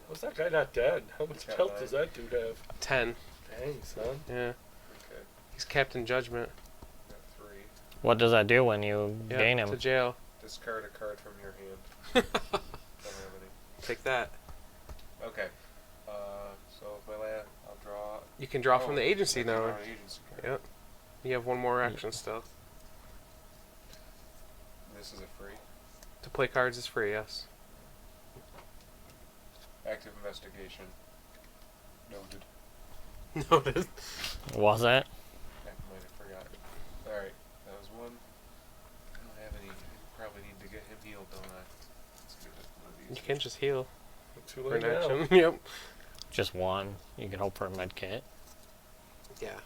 Was that guy not dead? How much Got health nine. does that dude have? 10. Dang, son. Yeah. Okay. He's Captain Judgment. Got 3. What does that do when you Yeah, gain to him? jail. Discard a card from your hand. Don't have any. Take that. Okay. So if I'll draw. You can draw from the agency I can now. draw an agency card. Yep. You have 1 more action still. This is a free. To play cards is free, yes. Active investigation. Noted. Noted. Was it? I might have forgotten. Alright, that was 1. I don't have any. I probably need to get him healed, don't I? Let's do one of You these. can just heal Too for late an now. action. Yep. Just 1. You can hope for a med kit. Yeah.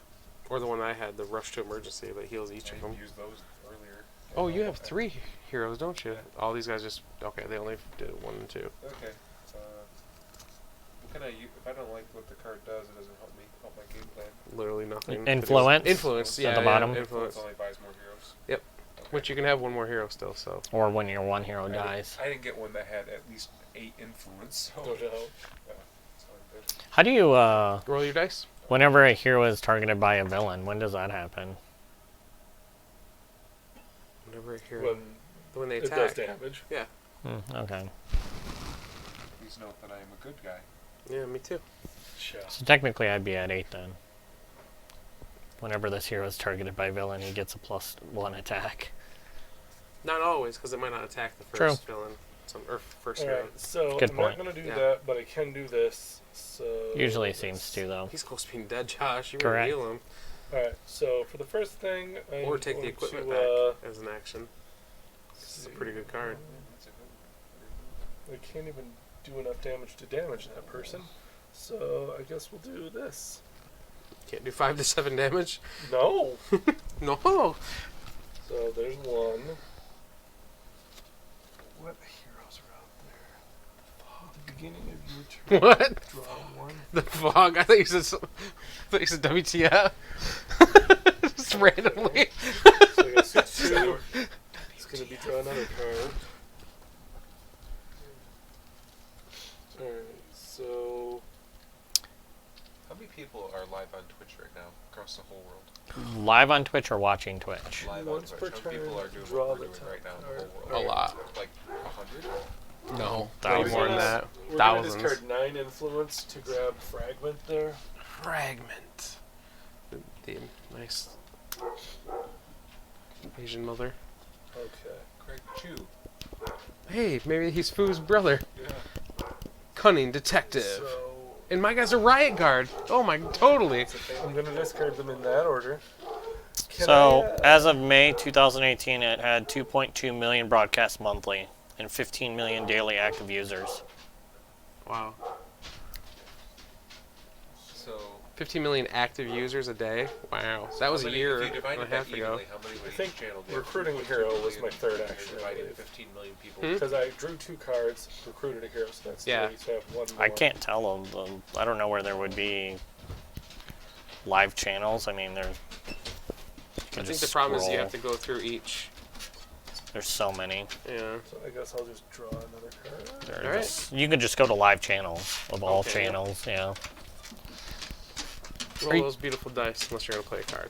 Or the one I had, the rush to emergency that heals each I of them. used those earlier. Oh, you have 3 heroes, don't you? All these guys just okay. They only did 1 and 2. Okay. What can I use? If I don't like what the card does, it doesn't help my game plan. Literally nothing. Influence? Influence, yeah. At the bottom? Yeah, Influence influence. only buys more heroes. Yep. Okay. Which you can have 1 more hero still. So. Or when your one hero I dies. didn't get one that had at least 8 influence. So No doubt. that's all good. How do you, Roll your dice. whenever a hero is targeted by a villain, when does that happen? Whenever a hero. When they It attack. does damage. Yeah. Okay. Please note that I am a good guy. Yeah, me too. Sure. So technically I'd be at 8 then. Whenever this hero is targeted by a villain, he gets a +1 attack. Not always, because it might not attack the True. first villain. Or first hero. Alright, so Good I'm point. not going to do Yeah. that, but I can do this. So Usually seems to, though. He's close to being dead, Josh. You Correct. better heal him. Alright, so for the first thing, I'm Or take the going equipment to, back as an action. This is a pretty good card. That's a good one. I can't even do enough damage to damage that person. So I guess we'll do this. Can't do 5 to 7 damage. No! No. So there's one. What heroes are out there? At the beginning of your turn, What? draw one. The fog. I thought you said. WTF. Just randomly. So I got 6-2. It's going to be draw another card. Alright, so How many people are live on Twitch right now across the whole world? Live on Twitch or watching Twitch? Live Once on per Twitch. How many people turn, are doing draw what we're the doing top right now in the card. whole world? A lot. Like 100? No. Thousands. Way more than that. we're going to Thousands. discard 9 influence to grab fragment there. Fragment. The nice Asian mother. Okay. Craig Chew. Hey, maybe he's Foo's brother. Yeah. Cunning detective. So And my guy's a riot guard. Oh my, totally. I'm going to discard them in that order. Can So, I, as of May 2018, it had 2.2 million broadcasts monthly and 15 million daily active users. Wow. So 15 million active users a day. Wow. That was how a many- year if you and divided a half that ago. evenly, how many would I each think channel do? recruiting 2.2 hero was million my third and action, I Divided believe. 15 million people. Hmm? because I drew 2 cards, recruited a hero, so that's Yeah. 3, so I have 1 more. I can't tell them. I don't know where there would be live channels. I mean, there's. I think the problem is you have to go through each. There's so many. Yeah. So I guess I'll just draw another card. There Alright. is- You can just go to live channels of all Okay. channels. Yeah. Roll those beautiful dice unless you're going to play a card.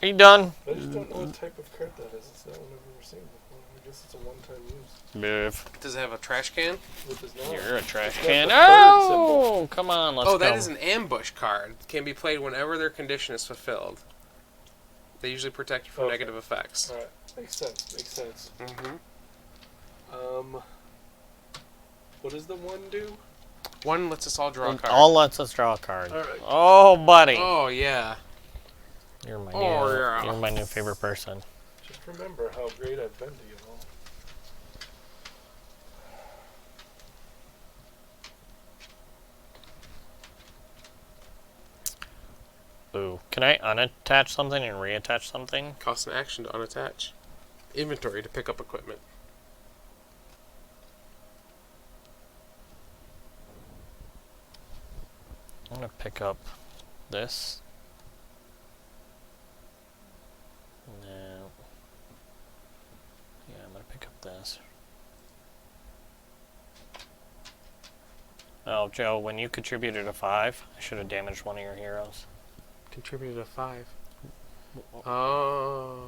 Are you done? I just don't know what type of card that is. It's not one I've ever seen before. I guess it's a one-time use. Move. Does it have a trash can? Which is not. You're a trash It's got can. the third symbol. Oh, come on, let's go. Oh, that is an ambush card. Can be played whenever their condition is fulfilled. They usually protect you from Okay. negative effects. Alright, makes sense, makes sense. Mm-hmm. What does the 1 do? One lets us all draw a card. All lets us draw a card. Alright. Oh, buddy. Oh, yeah. You're my Oh, new, yeah. you're my new favorite person. Just remember how great I've been to you all. Ooh, can I unattach something and reattach something? Costs an action to unattach. Inventory to pick up equipment. I'm gonna pick up this. No. Yeah, I'm gonna pick up this. Oh, Joe, when you contributed a 5, I should have damaged one of your heroes. Contributed a 5. Oh.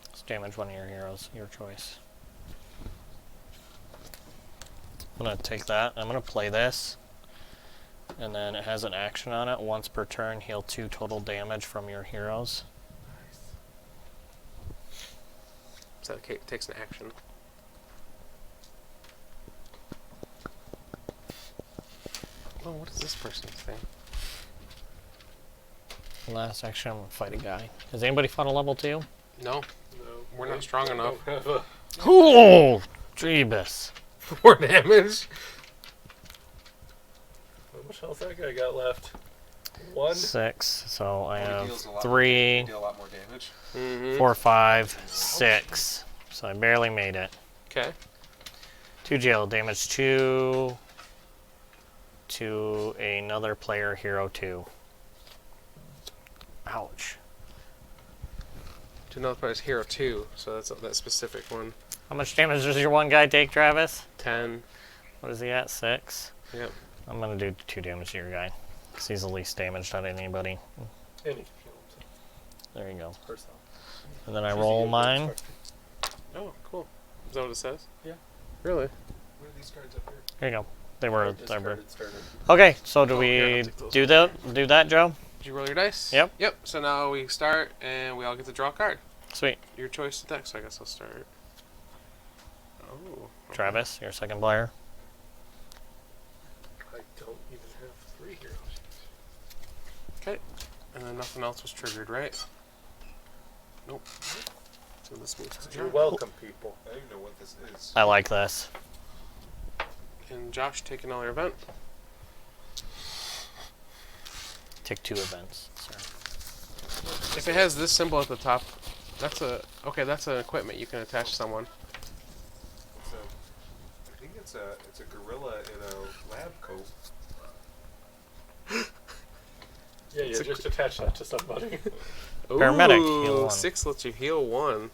Let's damage one of your heroes. Your choice. I'm gonna take that. I'm gonna play this. And then it has an action on it. Once per turn, heal 2 total damage from your heroes. So it takes an action. Oh, what is this person's thing? Last action, I'm gonna fight a guy. Has anybody fought a level 2? No, No. we're not strong enough. I don't have a... Oh, Jeebus. 4 damage. How much health that guy got left? 1. 6. So I He have deals a lot 3, They deal a lot more damage. Mm-hmm. 4, 5, 6. So I barely made it. Okay. 2 jail damage 2 to another player, hero 2. Ouch. To another player's hero 2, so that's that specific one. How much damage does your one guy take, Travis? 10. What is he at? 6? Yep. I'm gonna do 2 damage to your guy. Because he's the least damaged out of anybody. And he can heal himself. There you go. Herself. And then I She's a roll yoga mine. instructor. Oh, cool. Is that what it says? Yeah. Really? What are these cards up here? Here you go. They were. Discarded starter. Okay, so do Oh, here, we I'll take those. do that, Joe? Did you roll your dice? Yep. Yep. So now we start, and we all get to draw a card. Sweet. Your choice to deck, so I guess I'll start. Oh. okay. Travis, your second player. I don't even have 3 heroes. Okay. And then nothing else was triggered, right? Nope. So this moves to You're Josh. welcome, people. I don't even know what this is. I like this. And Josh, take another event. Take 2 events. Sorry. If it has this symbol at the top, that's an equipment you can attach to someone. It's a, I think it's a gorilla in a lab coat. Yeah, you just attach that to somebody. Paramedic, Ooh, heal 1. 6 lets you heal 1.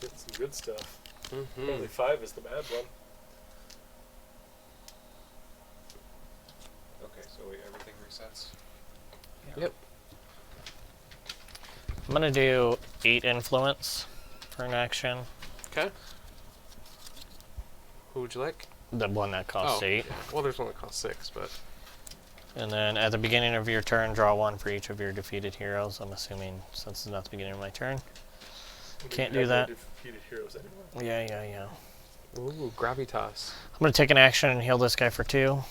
Get some good stuff. Mm-hmm. Only 5 is the bad one. Okay, so wait, everything resets. Yep. I'm gonna do 8 influence for an action. Okay. Who would you like? The one that costs 8. yeah. Well, there's one that costs 6, but And then at the beginning of your turn, draw 1 for each of your defeated heroes. I'm assuming since it's not the beginning of my turn. Can't do have no that. defeated heroes anymore. Yeah. ooh, gravitas. I'm gonna take an action and heal this guy for 2.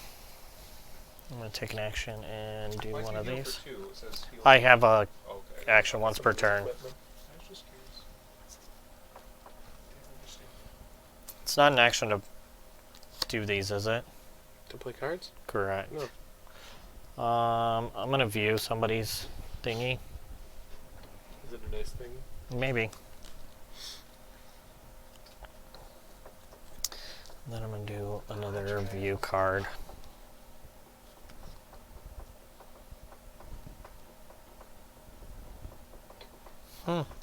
I'm gonna take an action and do Why is one he of heal these. for 2? It says heal I for- have a Okay. action once per turn. Equipment. I was just curious. Didn't understand. It's not an action to do these, is it? To play cards? Correct. No. I'm gonna view somebody's thingy. Is it a nice thing? Maybe. Then I'm gonna do another view card.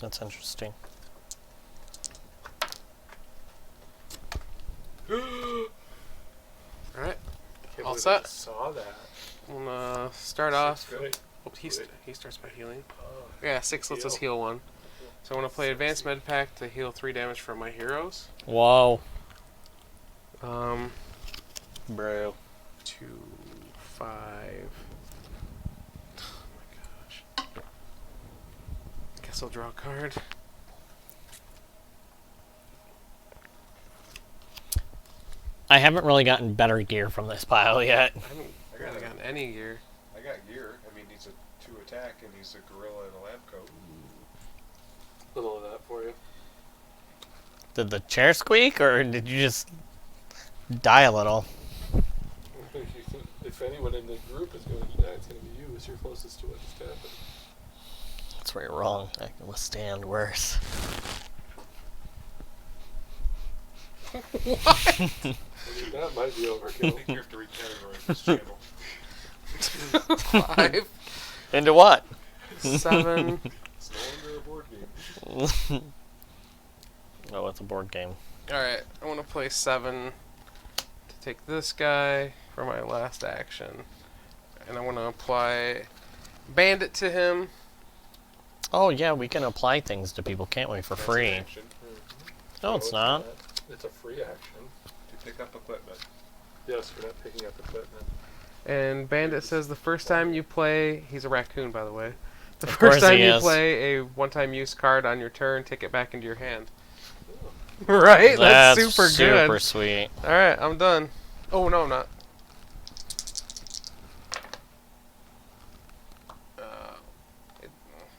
That's interesting. Alright. Can't All believe I set? just saw that. I'm gonna start off. Good. Oh, he starts by healing. Oh, Yeah, 6 lets us heal 1. So I want to play Advanced Med Pack to heal 3 damage from my heroes. Whoa. Bro. 2, 5. Oh my gosh. Guess I'll draw a card. I haven't really gotten better gear from this pile yet. I haven't really gotten any gear. I got gear. I mean, he's a 2 attack and he's a gorilla in a lab coat. Little of that for you. Did the chair squeak, or did you just die a little? If anyone in the group is going to die, it's going to be you. It's your closest to what just happened. That's where you're wrong. I can withstand worse. What? I mean, that might be I overkill. think you have to recategorize this channel. 5, Into what? 7. It's no longer a board game. Oh, it's a board game. Alright, I want to play 7 to take this guy for my last action. And I want to apply Bandit to him. Oh yeah, we can apply things to people, can't we, for That's free? an action No, it's not. It's a free action. to pick up equipment. Yes, we're not picking up equipment. And Bandit says the first time you play... He's a raccoon, by the way. The Of first course time he you is. play a one-time use card on your turn, take it back into your hand. Right? That's super super good. sweet. Alright, I'm done. Oh, no, I'm not.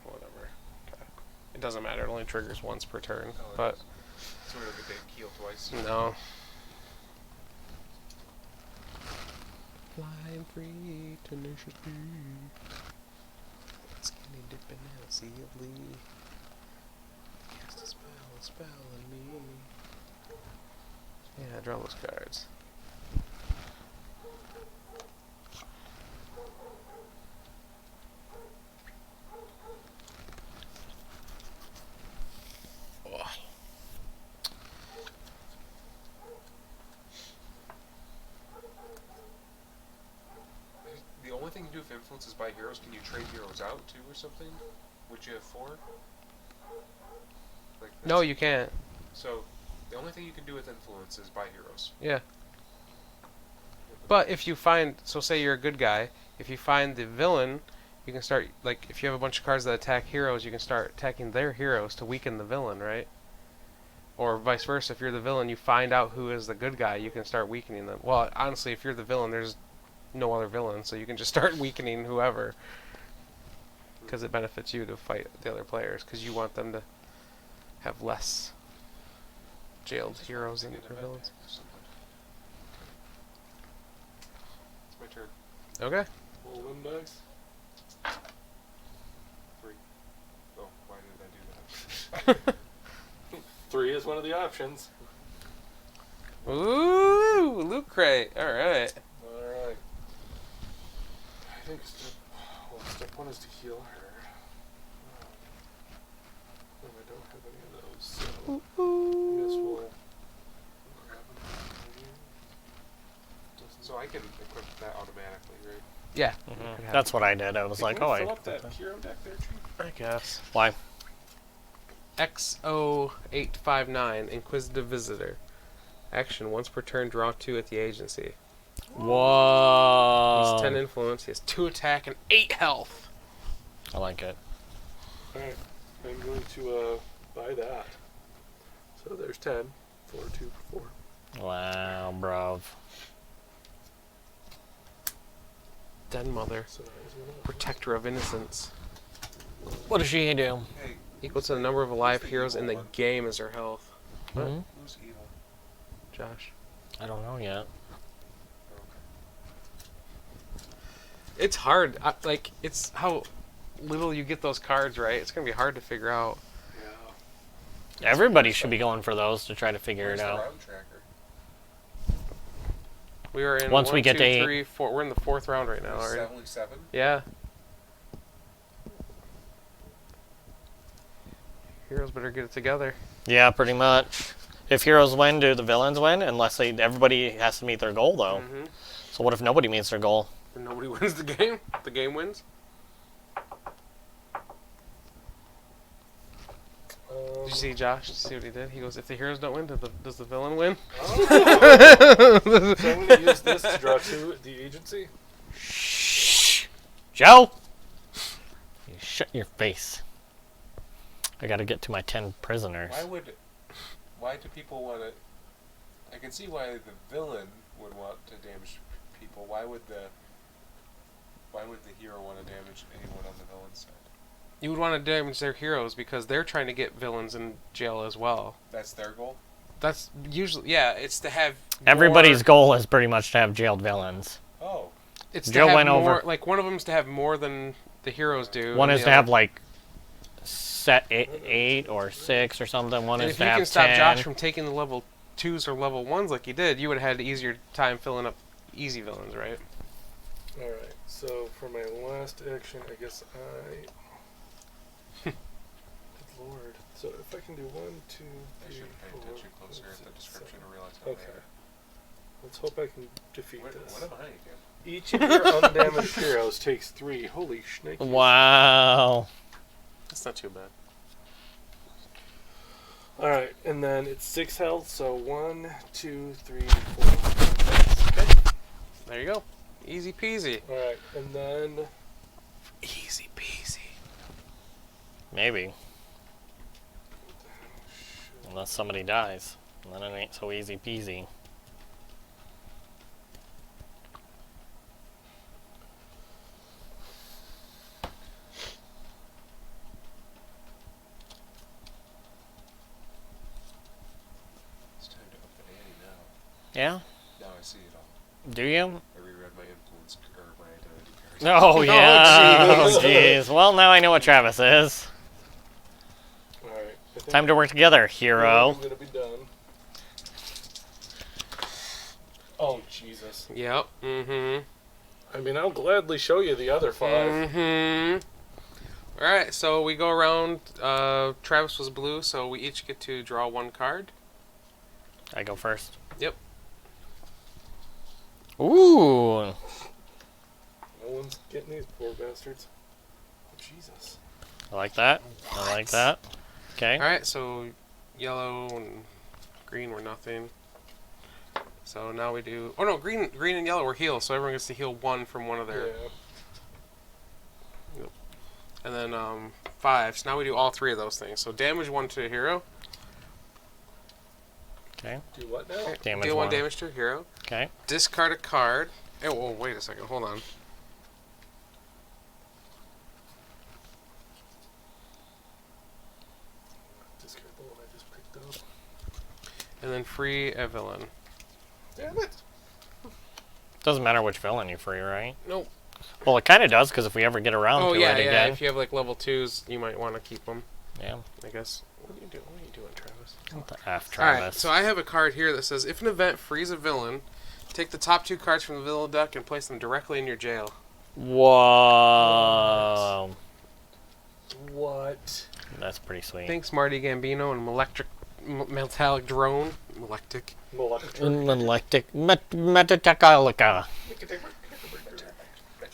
Whatever. Okay. It doesn't matter. It only triggers once per turn. Oh, it But, is. So we don't get to heal twice. no. Flying free, tenaciously. Skinny dipping out, sea of Lee. Cast a spell on me. Yeah, draw those cards. Oh. The only thing you do with influence is buy heroes. Can you trade heroes out too or something? Would you have 4? Like No, that's- you can't. So, the only thing you can do with influence is buy heroes. Yeah. But if you find, so say you're a good guy, if you find the villain, you can start, like, if you have a bunch of cards that attack heroes, you can start attacking their heroes to weaken the villain, right? Or vice versa, if you're the villain, you find out who is the good guy, you can start weakening them. Well, honestly, if you're the villain, there's no other villain, so you can just start weakening whoever. Because it benefits you to fight the other players, because you want them to have less jailed heroes and Get an event villains. deck or something. It's my turn. Okay. Roll one dice. 3. Oh, why did I do that? 3 is one of the options. Ooh, loot crate. All right. Alright. I think step 1 is to heal her. And I don't have any of those, so I guess we'll grab them. So I can equip that automatically, right? Yeah. Mhm. That's what I did. I was Hey, like, can oh, we I. fill up that hero deck there, Chief? I guess. Why? XO859, Inquisitive Visitor. Action, once per turn, draw 2 at the agency. Whoa. He's 10 influence, he has 2 attack and 8 health. I like it. Alright, I'm going to buy that. So there's 10. 4, 2, 4. Wow, bruv. Den Mother, So that is one of Protector of Innocence. What does she do? Hey, Equal to the number of alive heroes in the game as her health. What? Mhm. who's evil? Josh. I don't know yet. Okay. It's hard. Like, it's how little you get those cards, right? It's going to be hard to figure out. Yeah. Everybody should be going for those to try to figure Where's it the out. round tracker? We are in Once we 1, get 2, to 8. 3, 4. We're in the 4th round right now, There's already. only 7? Yeah. Heroes better get it together. Yeah, pretty much. If heroes win, do the villains win? Unless everybody has to meet their goal, though. Mm-hmm. So what if nobody meets their goal? And nobody wins the game. The game wins. Did you see Josh? Did you see what he did? He goes, if the heroes don't win, does the villain win? Oh. So I'm going to use this to draw 2 at the agency. Shh! Joe! You shut your face. I gotta get to my 10 prisoners. Why do people want to... I can see why the villain would want to damage people. Why would the hero want to damage anyone on the villain's side? You would want to damage their heroes because they're trying to get villains in jail as well. That's their goal? That's usually, yeah, it's to have Everybody's more, goal is pretty much to have jailed villains. Oh. it's to Joe have went more, over. like one of them's to have more than the heroes do. One and is the to other- have like set 8 or 6 or something. One And is if to you have can stop 10. Josh from taking the level 2s or level 1s like he did, you would have had an easier time filling up easy villains, right? Alright, so for my last action, I guess Good lord. So if I can do 1, 2, I 3, should pay 4, attention closer 5, at the 6, description 7. and realize how Okay. bad. Let's hope I can defeat What this. am I again? Each of your undamaged heroes takes 3. Holy snake. Wow. That's not too bad. Alright, and then it's 6 health, so 1, 2, 3, 4, 5, 6. Okay. There you go. Easy peasy. Alright, and then Easy peasy. Maybe. Unless somebody dies. And then it ain't so easy peasy. It's time to up the ante now. Yeah? Now I see it all. Do you? I reread my influence Oh yeah. jeez. Oh jeez. Well, now I know what Travis is. Alright. Time to work together, hero. I'm gonna be done. Oh, Jesus. Yep. Mm-hmm. I mean, I'll gladly show you the other 5. Mm-hmm. All right, so we go around. Travis was blue, so we each get to draw 1 card. I go first. Yep. Ooh. No one's getting these poor bastards. Oh, Jesus. I like that. I like that. Okay. All right, so yellow and green were nothing. So now we do. Oh no, green and yellow were heal. So everyone gets to heal 1 from one of their. Yeah. Yep. And then 5. So now we do all 3 of those things. So damage 1 to a hero. Okay. Do what now? Damage Deal 1 1. damage to a hero. Okay. Discard a card. Oh, wait a second. Hold on. Discard the one I just picked up. And then free a villain. Damn it! Doesn't matter which villain you free, right? Nope. Well, it kind of does, because if we ever get around Oh to yeah, it yeah. again. If you have like level 2s, you might want to keep them. Yeah. I guess. What are you doing? What are you doing, Travis? What the F, All right. Travis? So I have a card here that says, if an event frees a villain, take the top 2 cards from the villain deck and place them directly in your jail. Whoa. What? That's pretty sweet. Thanks, Marty Gambino and Metallic Drone. Electric. Metatechalica.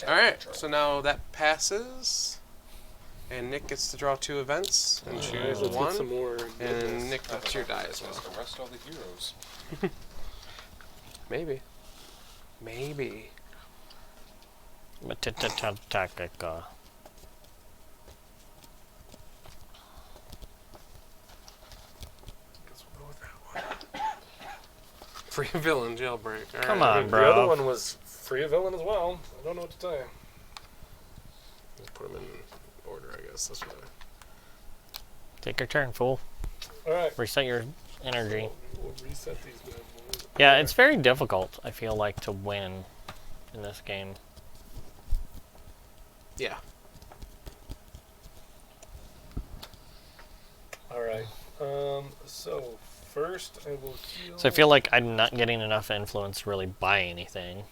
All right. So now that passes, and Nick gets to draw 2 events and Alright, choose let's get some 1. more. And Nick, that's your die as well. Let's arrest all the heroes. Maybe. Maybe. Metatechalica. Guess we'll go with that one. Free villain jailbreak. All Come right. on, The bro. other one was free a villain as well. I don't know what to tell you. Let's put them in order, I guess. That's what Take your turn, fool. Alright. Reset your energy. We'll reset these bad boys. Yeah, Alright. it's very difficult, I feel like, to win in this game. Yeah. Alright. So first I will heal. So I feel like I'm not getting enough influence to really buy anything.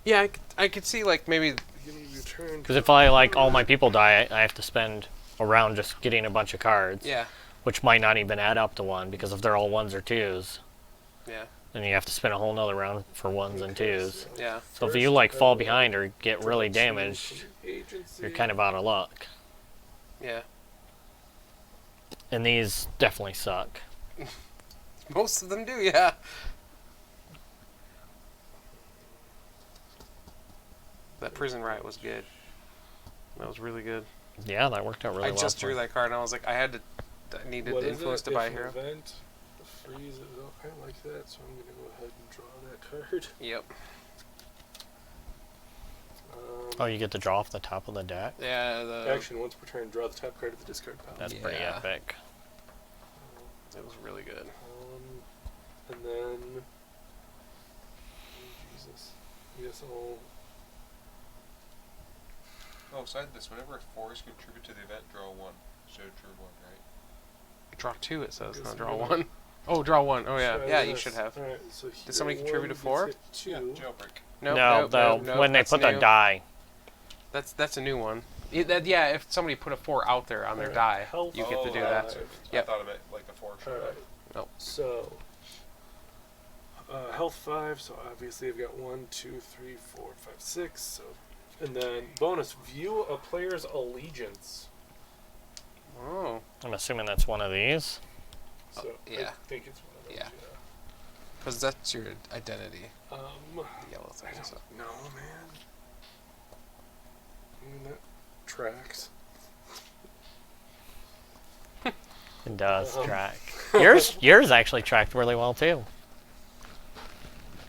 Yeah, I could see, like, maybe. Beginning of your turn. Because if all my people die, I have to spend a round just getting a bunch of cards. Yeah. Which might not even add up to 1, because if they're all 1s or 2s, Yeah. then you have to spend a whole nother round for 1s and 2s. Yeah. So if you, like, fall behind or get really damaged, you're kind of out of luck. Yeah. And these definitely suck. Most of them do, yeah. That prison riot was good. That was really good. Yeah, that worked out really I well. just for drew me. that card and I was like, I needed What the is influence it? to buy a If an hero. event frees it up. I like that, so I'm gonna go ahead and draw that card. Yep. Oh, you get to draw off the top of the deck? Yeah, the Action once per turn, draw the top card of the discard pile. That's pretty Yeah. epic. it was really good. And then Jesus, I guess I'll. Oh, aside this, whenever a force contribute to the event, draw 1. So drew 1, right? Draw 2, it says, Guess not I'm draw gonna 1. Oh, draw 1. Oh, yeah. try Yeah, you this. should have. Alright, so Did somebody hero contribute a one 4? gets hit Yeah, 2. jailbreak. Nope, No, nope, though, nope, nope, when they that's put the new. die. That's a new one. Yeah, if somebody put a 4 out there on their Alright, die, health you get to do that's that. it. Yep. I thought it meant like a force. Alright. Nope. So, health 5, so obviously I've got 1, 2, 3, 4, 5, 6. So, and then bonus, view a player's allegiance. Oh, I'm assuming that's one of these. So yeah. I think it's one of those. Yeah. because that's your identity. Yeah. The yellow thing. I don't So. know, man. I mean, that tracks. It does Uh-huh. track. Yours actually tracked really well too.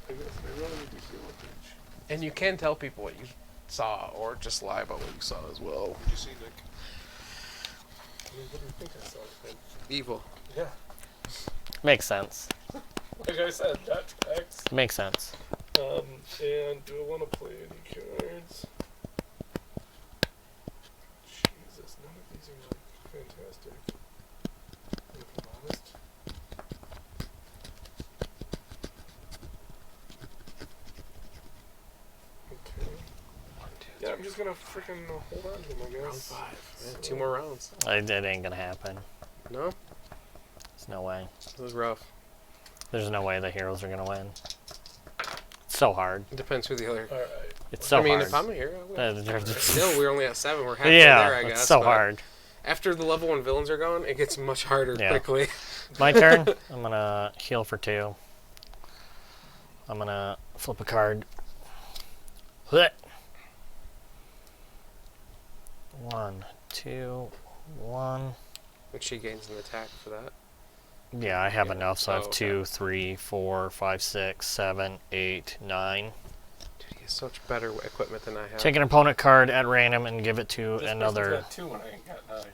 I guess I really need to heal a bitch. And you can tell people what you saw, or just lie about what you saw as well. What did you see, Nick? I mean, what do you think I saw? Man? Evil. Yeah. Makes sense. Like I said, that tracks. Makes sense. And do I want to play any cards? Jesus, none of these are like fantastic. If I'm honest. Okay. Yeah, I'm just gonna freaking hold on to them, I Round guess. 5. Yeah, 2 more rounds. That ain't gonna happen. No? There's no way. This is rough. There's no way the heroes are gonna win. It's so hard. It depends who the other... Alright. It's so I mean, hard. if I'm a hero, I win. Still, we're only at 7. We're halfway yeah, there, I guess. it's so but hard. After the level 1 villains are gone, it gets much harder Yeah. quickly. My turn. I'm gonna heal for 2. I'm gonna flip a card. Blech. 1, 2, 1. Which she gains an attack for that. Yeah, I have Yeah. enough, so I have Oh, okay. 2, 3, 4, 5, 6, 7, 8, 9. Dude, he has such better equipment than I have. Take an opponent card at random and give it to This another person's got 2 and I ain't got 9.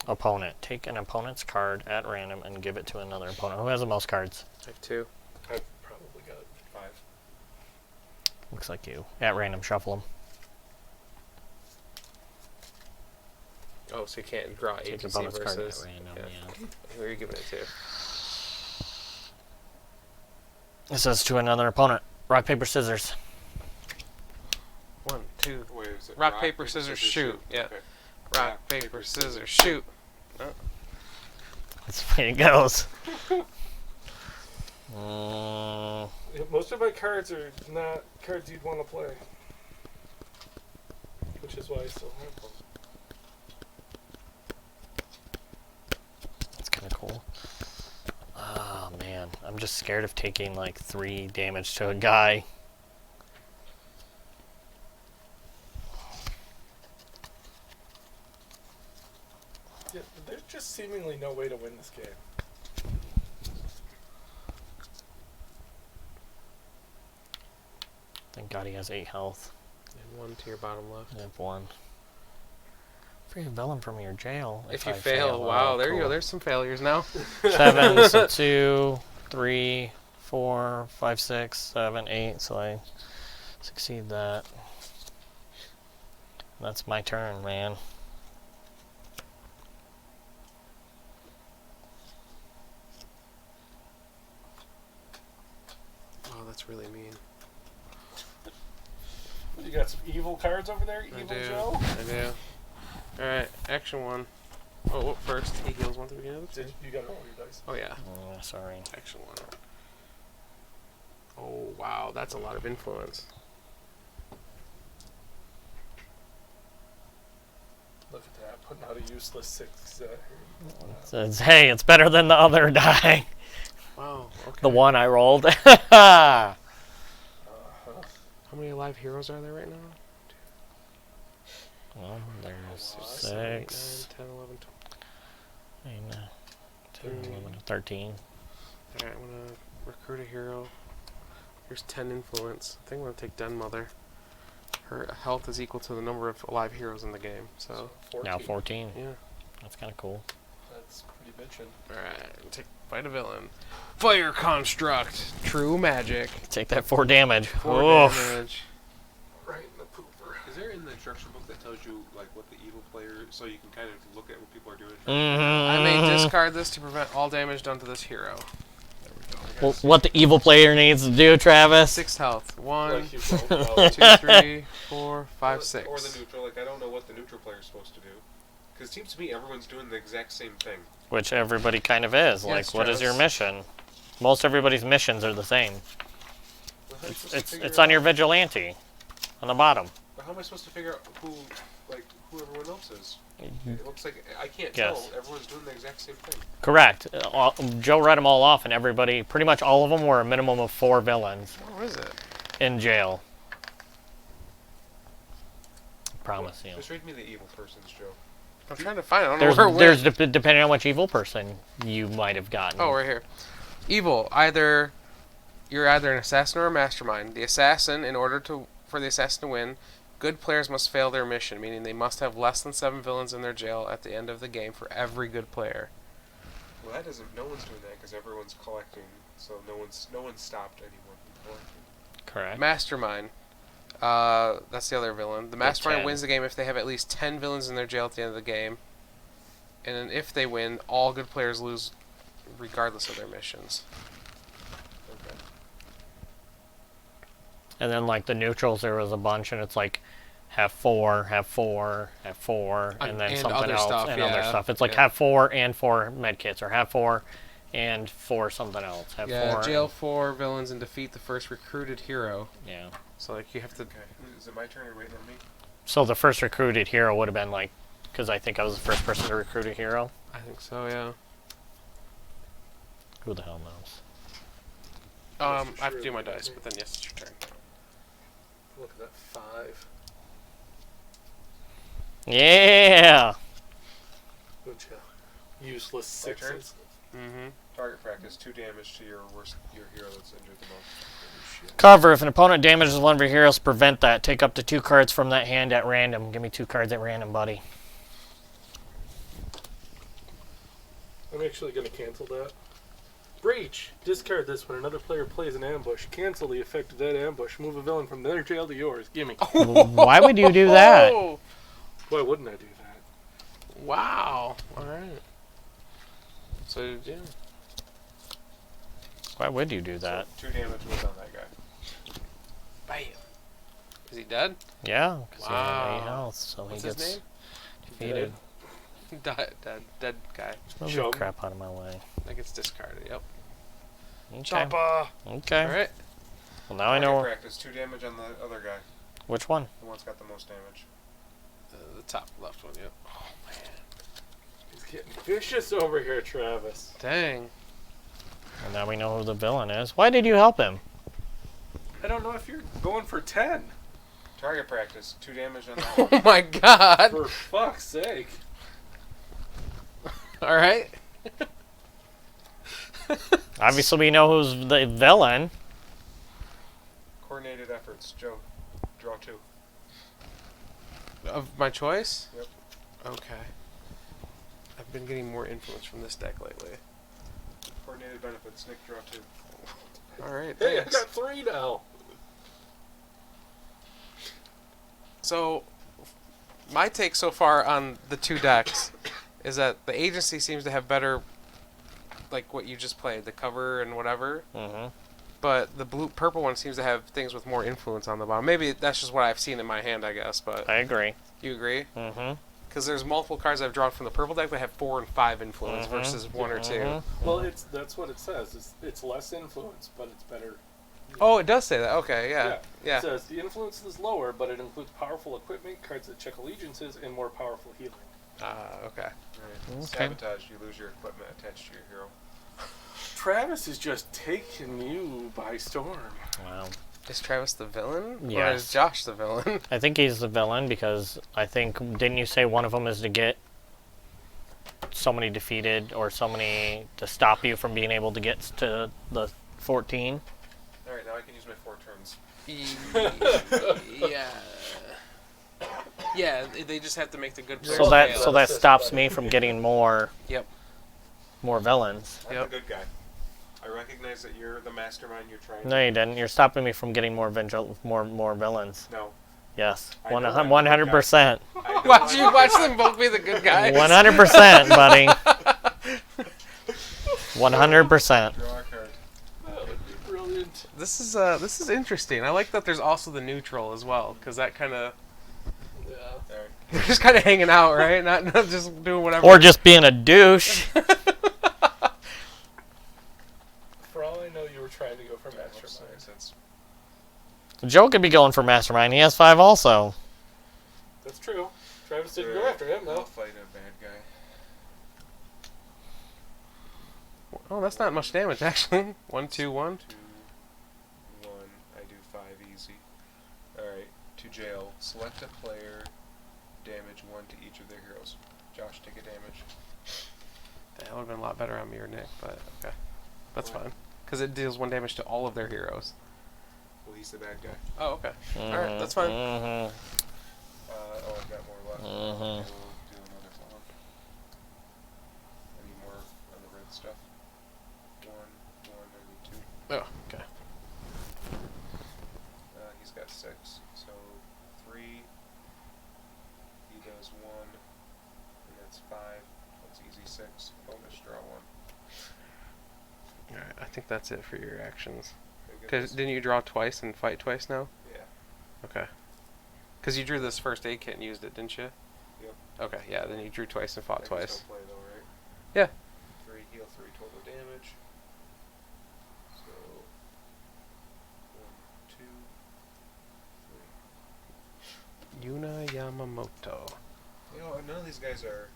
opponent. Take an opponent's card at random and give it to another opponent. Who has the most cards? I have 2. I've probably got 5. Looks like you. At random, shuffle them. Oh, so you can't draw Take an agency opponent's card at versus... random, yeah. yeah. Who are you giving it to? It says to another opponent. Rock, paper, scissors. 1, 2... Wait, is it Rock, paper, scissors, shoot. Yeah. Okay. Rock, paper, scissors, shoot. That's the way it goes. Mm, Yeah, most of my cards are not cards you'd want to play. Which is why I still have them. that's kind of cool. Oh, man. I'm just scared of taking like 3 damage to a guy. Yeah, there's just seemingly no way to win this game. Thank God he has 8 health. And 1 to your bottom left. I have 1. Free a villain from your jail. If you I fail, wow, oh, there you go. cool. There's some failures now. 7, so 2, 3, 4, 5, 6, 7, 8. So I succeed that. That's my turn, man. Oh, that's really mean. You got some evil cards over there, I Evil do. Joe? I do. Alright, action 1. Oh, what first? He heals 1 to the beginning of the Did you got roll your dice? Oh, yeah. Oh, sorry. Action 1. Oh, wow. That's a lot of influence. Look at that, putting out a useless 6. Says, hey, it's better than the other die. Wow. Okay. The one I rolled. How many alive heroes are there right now? Well, there's 7, 8, 9, 6, 10, 11, 12. 10, 11, 13. Alright, I'm gonna recruit a hero. Here's 10 influence. I think I'm gonna take Den Mother. Her health is equal to the number of alive heroes in the game, so 14. Now 14. yeah. That's kind of cool. That's pretty bitchin'. Alright, fight a villain. Fire Construct! True magic. Take that 4 damage. 4 Oof. damage. Right in the pooper. Is there in the instruction book that tells you like what the evil player, so you can kind of look at what people are doing? I may Mm-hmm. discard this to prevent all damage done to this hero. There we go. Well, what the evil player needs to do, Travis? 6 health. 1, Like you told me 2, 3, 4, 5, 6. Or the neutral. Like I don't know what the neutral player is supposed to do. Because it seems to me everyone's doing the exact same thing. Which everybody kind of is. Yes, Like, what is your Travis. mission? Most everybody's missions are the same. Well, how am I supposed to It's figure it's it on your out? vigilante, on the bottom. But how am I supposed to figure out who everyone else is? Mm-hmm. It looks like I can't Yes. tell. Everyone's doing the exact same thing. Correct. Joe read them all off, and everybody, pretty much all of them, were a minimum of 4 villains What is it? in jail. Promise you. Just read me the evil person's, Joe. I'm trying to find it. I don't know where it There's went. depending on which evil person you might have gotten. Oh, right here. Evil. You're either an assassin or a mastermind. The assassin, for the assassin to win, good players must fail their mission, meaning they must have less than 7 villains in their jail at the end of the game for every good player. Well, no one's doing that because everyone's collecting, so no one's stopped anyone from collecting. Correct. Mastermind. That's the other villain. The Mastermind 10. wins the game if they have at least 10 villains in their jail at the end of the game. And then if they win, all good players lose regardless of their missions. Okay. And then like the neutrals, there was a bunch, and it's like have 4, have 4, have 4, and then And something other else stuff, and other yeah. stuff. It's like Yeah. have 4 and 4 medkits, or have 4 and 4 something else. Have Yeah, 4 jail and- 4 villains and defeat the first recruited hero. Yeah. So like you have to. Okay. Is it my turn or waiting on me? So the first recruited hero would have been like, because I think I was the first person to recruit a hero. I think so, yeah. Who the hell knows? I have to do my dice, but then yes, it's your turn. Look at that 5. Yeah. Bunch of useless My turn? 6s. Mm-hmm. Target practice 2 damage to your hero that's injured the most. Cover. If an opponent damages one of your heroes, prevent that. Take up to 2 cards from that hand at random. Give me 2 cards at random, buddy. I'm actually going to cancel that. Breach. Discard this when another player plays an ambush. Cancel the effect of that ambush. Move a villain from their jail to yours. Gimme. Why would you do that? Oh, Why wouldn't I do that? wow. All right. So yeah. Why would you do that? So 2 damage was on that guy. Bam. Is he dead? Yeah, because he had 8 Wow. health, so What's he his gets name? defeated. Dead guy. Move Chum. the crap out of my way. That gets discarded. Yep. Okay. Choppa! Okay. All right. Well, now I Target know practice 2 damage on the other guy. which one. The one's got the most damage. The top left one. Yep. Oh man. He's getting vicious over here, Travis. Dang. And now we know who the villain is. Why did you help him? I don't know if you're going for 10. Target practice 2 damage on that one. Oh my God. For fuck's sake. All right. Obviously, we know who's the villain. Coordinated efforts. Joe, draw 2. Of my choice. Yep. Okay. I've been getting more influence from this deck lately. Coordinated benefits. Nick, draw 2. All right. Hey, I Thanks. got 3 now. So, my take so far on the 2 decks is that the agency seems to have better, like what you just played, the cover and whatever. Mm-hmm. But the purple one seems to have things with more influence on the bottom. Maybe that's just what I've seen in my hand, I guess. But I agree. you agree? Mm-hmm. Because there's multiple cards I've drawn from the purple deck that have 4 and 5 influence versus 1 or 2. Well, that's what it says. It's less influence, but it's better. Oh, it does say that. Okay, yeah. It says the influence is lower, but it includes powerful equipment, cards that check allegiances, and more powerful healing. Okay. Right. Okay. Sabotage. You lose your equipment attached to your hero. Travis is just taking you by storm. Wow. Is Travis the villain? Or Yes. is Josh the villain? I think he's the villain because I think, didn't you say one of them is to get so many defeated or so many to stop you from being able to get to the 14? Alright, now I can use my 4 turns. Yeah. Yeah, they just have to make the good players So that fail. so that stops me from getting more Yep. more villains. I'm Yep. the good guy. I recognize that you're the mastermind you're trying No, you didn't. You're stopping me from getting more more villains. No. Yes, I know I'm the 100%. I know Watch I'm you the watch good guy. them both be the good guys. 100%, buddy. 100%. Draw a card. That would be brilliant. This is interesting. I like that there's also the neutral as well, because that kind of Yeah. Alright. they're just kind of hanging out, right? Not just doing whatever. Or just being a douche. For all I know, you were trying to go for That makes mastermind. sense. Joe could be going for Mastermind. He has 5 also. That's true. Travis didn't go Alright, after him, I'll though. fight a bad guy. Oh, that's not much damage actually. 1, 2, 1. 2, 1. I do 5 easy. Alright, to jail. Select a player. Damage 1 to each of their heroes. Josh, take a damage. That would have been a lot better on me or Nick, but okay, that's Why? fine. Because it deals 1 damage to all of their heroes. Well, he's the bad guy. Oh, okay. Alright, that's fine. Mm-hmm. Oh, I've got more left. Mhm. We'll do another one. I need more on the red stuff. 1, 1, I need 2. Oh, okay. think that's it for your actions. Okay, good. Cause didn't you draw twice and fight twice now? Yeah. Okay. Cause you drew this first aid kit and used it, didn't you? Yep. Okay, yeah. Then you drew twice and fought I can twice. still play though, right? Yeah. 3 heal, 3 total damage. So 1, 2, 3. Yuna Yamamoto. You know, none of these guys are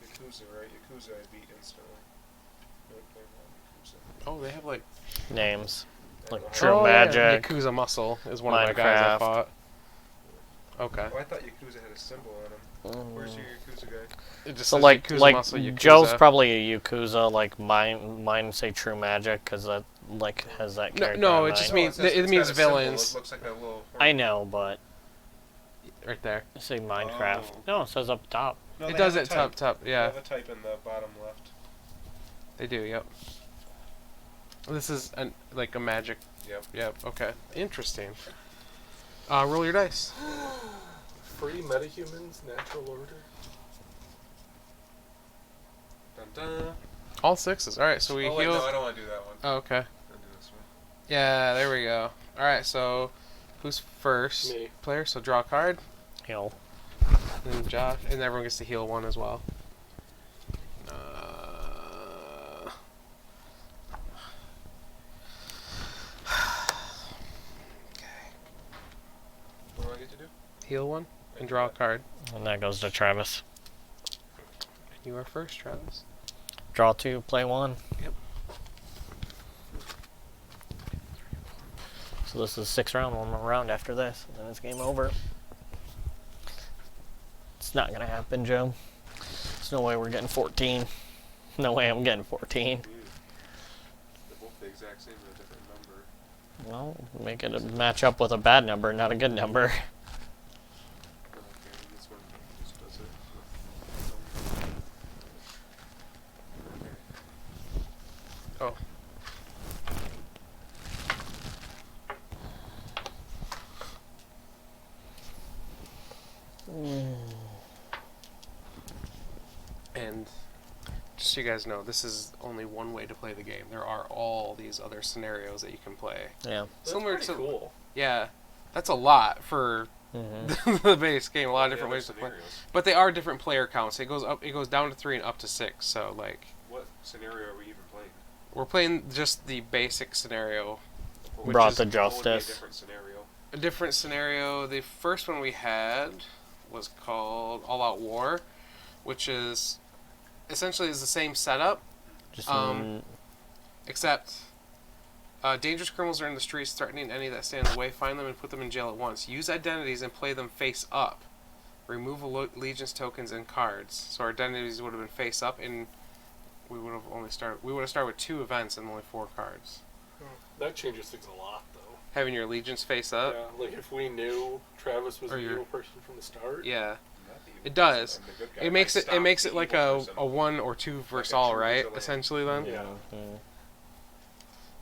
Yakuza, right? Yakuza I beat instantly. No, they're not Yakuza. Oh, they have like Names. I Like don't know True how- oh, yeah, Magic. Yakuza Muscle is one of my guys I Minecraft. fought. Okay. Oh, I thought Yakuza had a symbol on him. Where's your Yakuza guy? It just So says like Yakuza Muscle, Yakuza. Joe's probably a Yakuza. Like mine say True Magic because that like has that character. no, in it just mine. means- says- it it's means got a symbol. villains. It looks like a little. I know, but right there. I say Minecraft. Oh. No, it says up top. No, It they does have a it top type. top. They Yeah, have a type in the bottom left. they do. Yep. This is like a magic. Yep. Yep. Okay. Interesting. Roll your dice. Free metahumans, natural order. Dun dun. All sixes. All right. So we Oh wait, heal. no, I don't want to do that one. Oh, okay. I'll do this one. Yeah. There we go. All right. So, who's first? Me. Player. So draw a card. Heal. And Josh, and everyone gets to heal one as well. What do I get to do? Heal one and draw a card. And that goes to Travis. You are first, Travis. Draw 2, play 1. Yep. So this is 6 round, 1 more round after this, and then it's game over. It's not gonna happen, Joe. There's no way we're getting 14. No way I'm getting 14. They're both the exact same, but a different number. Well, make it a match up with a bad number, not a good number. Okay, this one just does it. Okay. Oh. And just so you guys know, this is only one way to play the game. There are all these other scenarios that you can play. Yeah. That's Similar pretty to cool. yeah, that's a lot for Mm-hmm. the base game. A lot of The different other ways to play. scenarios. But they are different player counts. It goes up. It goes down to 3 and up to 6. So like, What scenario are we even playing? we're playing just the basic scenario. What Brought is- to what would be a justice. different scenario. A different scenario. The first one we had was called All Out War, which is essentially is the same setup, Just except dangerous criminals are in the streets threatening any that stand in the way. Find them and put them in jail at once. Use identities and play them face up. Remove allegiance tokens and cards. So our identities would have been face up, and we would have only started. We would have started with 2 events and only 4 cards. That changes things a lot, though. Having your allegiance face up. Yeah, like if we knew Travis was Or the your- evil person from the start. Yeah. Not the evil It does. person, I'm the good guy. It makes I it stopped makes the it like evil a person. 1 or 2 versus a all, true right? vigilante. Essentially, then. Yeah.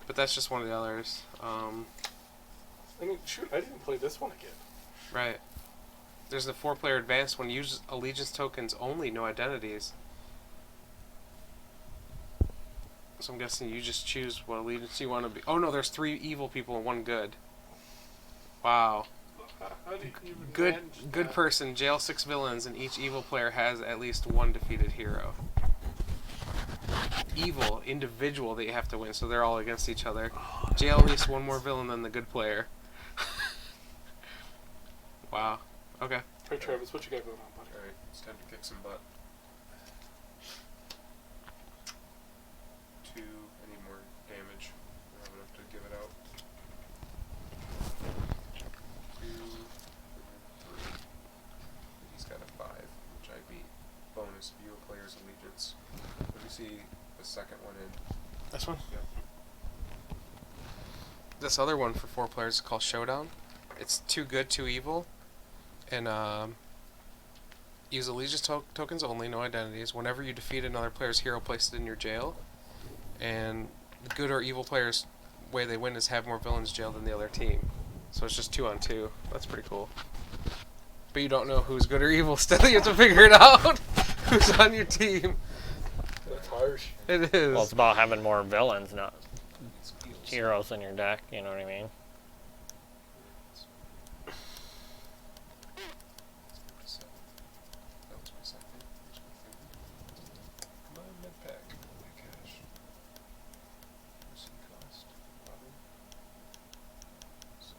But that's just one of the others. I mean, shoot, I didn't play this one again. Right. There's the 4-player advanced one. Use allegiance tokens only, no identities. So I'm guessing you just choose what allegiance you want to be. Oh no, there's 3 evil people and 1 good. Wow. How did you even Good manage good that? person. Jail 6 villains, and each evil player has at least 1 defeated hero. Evil individual that you have to win, so they're all against each other. Jail at least 1 more villain than the good player. Wow. Okay. Alright, Travis, what you got going on, buddy? Alright, it's time to kick some butt. 2, I need more damage. I don't have enough to give it out. 2, and then 3. He's got a 5, which I beat. Bonus, view a player's allegiance. Let me see the second one in. This one? Yep. This other one for 4 players is called Showdown. It's 2 good, 2 evil. And use allegiance tokens only, no identities. Whenever you defeat another player's hero, place it in your jail. And the good or evil players' way they win is have more villains jailed than the other team. So it's just 2 on 2. That's pretty cool. But you don't know who's good or evil. Still, you have to figure it out. Who's on your team? That's hard. harsh. It is. Well, it's about having more villains, not Skills. heroes in your deck. You know what I mean? That was my second. That was my third. Come on, med pack. Oh my gosh. What's it cost? 11. So,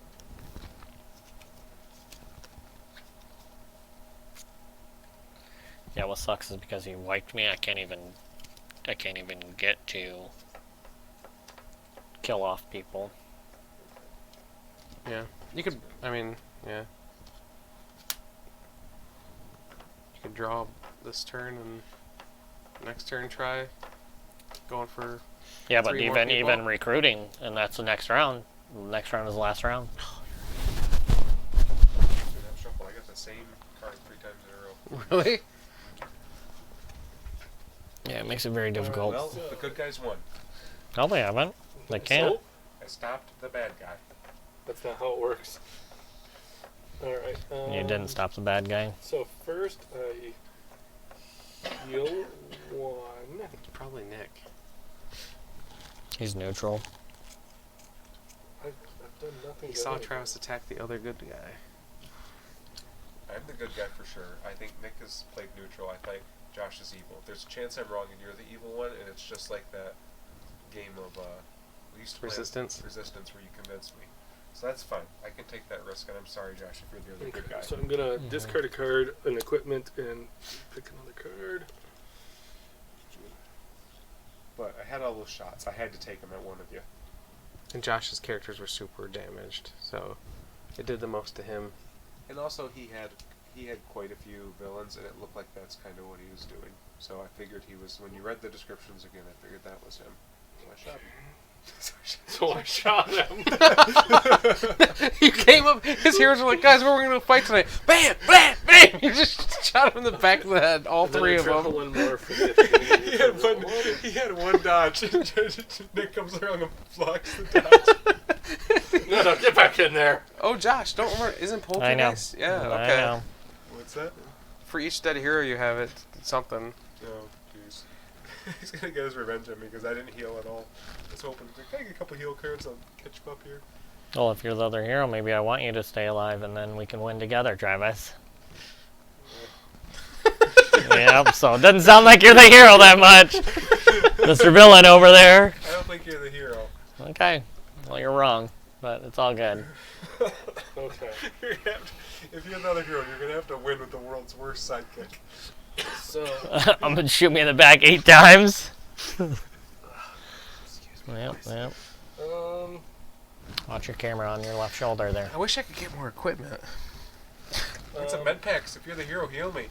Yeah. What sucks is because he wiped me. I can't even get to kill off people. Yeah. You could. I mean, yeah. You could draw this turn and next turn try going for. Yeah, but 3 more people. even recruiting, and that's the next round. The next round is the last round. dude, that shuffle, I got the same card 3 times in a row. Really? Yeah, it makes it very difficult. Well, the good guys won. No, they haven't. They can't. So, I stopped the bad guy. that's not how it works. Alright. You didn't stop the bad guy. So first I heal 1. Probably Nick. He's neutral. I've done nothing. He good saw anyway. Travis attack the other good guy. I'm the good guy for sure. I think Nick has played neutral. I think Josh is evil. There's a chance I'm wrong and you're the evil one, and it's just like that game of we used to play Resistance. Resistance where you convince me. So that's fine. I can take that risk, and I'm sorry, Josh, if you're the other good Okay, guy. so I'm gonna discard a card, an equipment, and pick another card. But I had all those shots. I had to take them at one of you. And Josh's characters were super damaged, so it did the most to him. And also, he had quite a few villains, and it looked like that's kind of what he was doing. So I figured he was. When you read the descriptions again, I figured that was him. So I shot him. So I shot him. He came up, his heroes were like, guys, where are we going to fight tonight? Bam! Bam! Bam! You just shot him in the back of the head, all And then 3 I of triple them. one more for the he had one dodge. Nick comes along and blocks the dodge. No, get back in there. Oh, Josh, don't remember, isn't I know. Poltergeist? Yeah, I okay. know. What's that? For each dead hero you have, it's something. Oh, jeez. He's gonna get his revenge on me because I didn't heal at all. I was hoping, like, can I get a couple heal cards? I'll catch him up here. Well, if you're the other hero, maybe I want you to stay alive, and then we can win together, Travis. Yep, so it doesn't sound like you're the hero that much. Mr. Villain over there. I don't think you're the hero. Okay, well, you're wrong, but it's all good. Okay. If you're another hero, you're gonna have to win with the world's worst sidekick. So I'm gonna shoot me in the back 8 times. Yep, yep. Watch your camera on your left shoulder there. I wish I could get more equipment. Get some med packs. If you're the hero, heal me.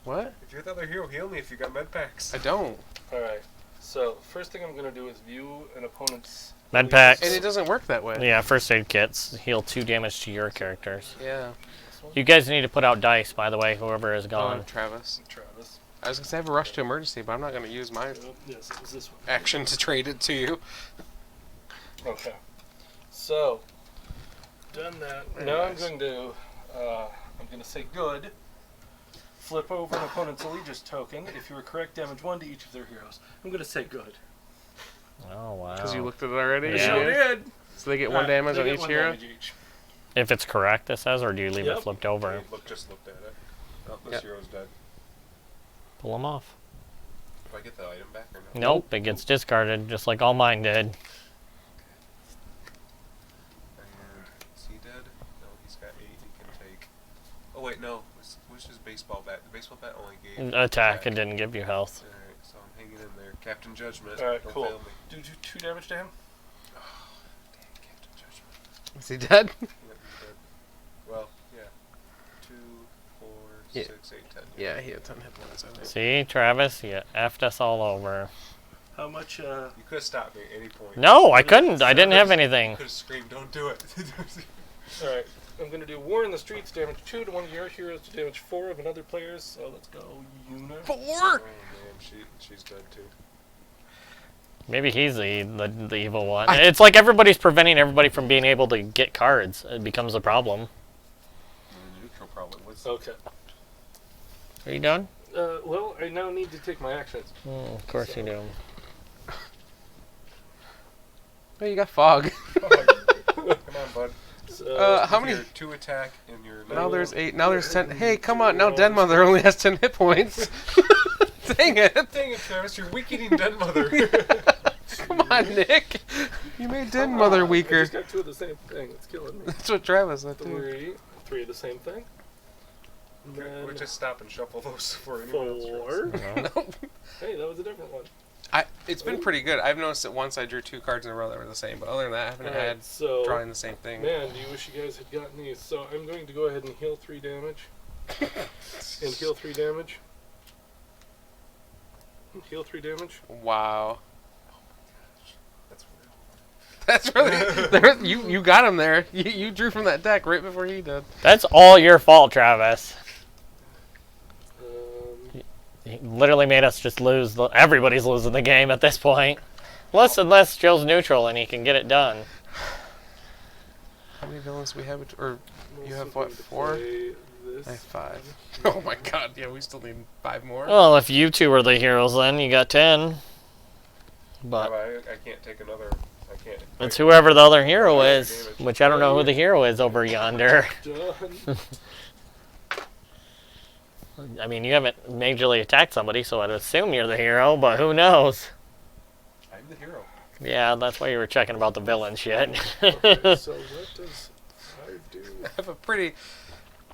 What? If you're the other hero, heal me if you got med packs. I don't. Alright. So first thing I'm gonna do is view an opponent's Med packs. And it doesn't work that way. Yeah, first aid kits heal 2 damage to your characters. Yeah. You guys need to put out dice, by the way, whoever is Go gone. on, Travis. Travis. I was going to say I have a rush to emergency, but I'm not going to use my Yes, it was this one. action to trade it to you. Okay. So done that. Very now nice. I'm going to say good. Flip over an opponent's allegiance token. If you were correct, damage 1 to each of their heroes. I'm going to say good. Oh, wow. Because you looked at it already? Yeah. Sure did. So they get 1 damage They on get each 1 hero? damage each. If it's correct, it says, or do you leave Yep. it flipped over? Just looked at it. Oh, this Yep. hero's dead. Pull them off. Do I get the item back or no? Nope, it gets discarded, just like all mine did. And is he dead? No, he's got 8 he can take. Oh wait, no. What's his baseball bat? The baseball bat only gave Attack, it didn't give you health. Alright, so I'm hanging in there. Captain Judgment. Alright, Don't cool. fail me. Do 2 damage to him. Oh, dang, Captain Judgment. Is he dead? Yep, he's dead. Well, yeah. 2, 4, Yeah. 6, 8, 10. Yeah, he had 10 hit points, I think. See, Travis, you effed us all over. How much? You could have stopped me at any point. No, I couldn't. I didn't have anything. You could have screamed, don't do it. Alright. I'm going to do War in the Streets, damage 2 to 1 of your heroes to damage 4 of another player's. So let's go, Una. 4! Oh man, she's dead too. Maybe he's the evil one. It's like everybody's preventing everybody from being able to get cards. It becomes a problem. And the neutral probably was. Okay. Are you done? Well, I now need to take my actions. Of course you do. Oh, you got fog. Come on, bud. So, How many? Your 2 attack and your... Now there's 8. Now there's 10. Hey, come on. Now Den Mother only has 10 hit points. Dang it. Dang it, Travis, you're weak-eating Den Mother. Come on, Nick. You made Den Mother I weaker. just got 2 of the same thing. It's killing me. That's what Travis said, too. 3 of the same thing. And then We'll just stop and shuffle those for anyone else. 4. No. Hey, that was a different one. It's been pretty good. I've noticed that once I drew 2 cards in a row that were the same, but other than that, I haven't Alright, had so drawing the same thing. man, do you wish you guys had gotten these? So I'm going to go ahead and heal 3 damage. And heal 3 damage. And heal 3 damage. Wow. That's real. That's really... you got him there. You drew from that deck right before he did. That's all your fault, Travis. He literally made us just lose. Everybody's losing the game at this point. Unless Joe's neutral and he can get it done. How many villains do we have? Or I'm you also have what, going to 4? play this. I have 5. Oh my god, yeah, we still need 5 more. Well, if you 2 are the heroes, then you got 10. But I can't take another... I can't... it's whoever the other hero is, which I don't know who the hero is over yonder. Done. I mean, you haven't majorly attacked somebody, so I'd assume you're the hero, but who knows? I'm the hero. Yeah, that's why you were checking about the villain shit. Okay, so what does I do? I have a pretty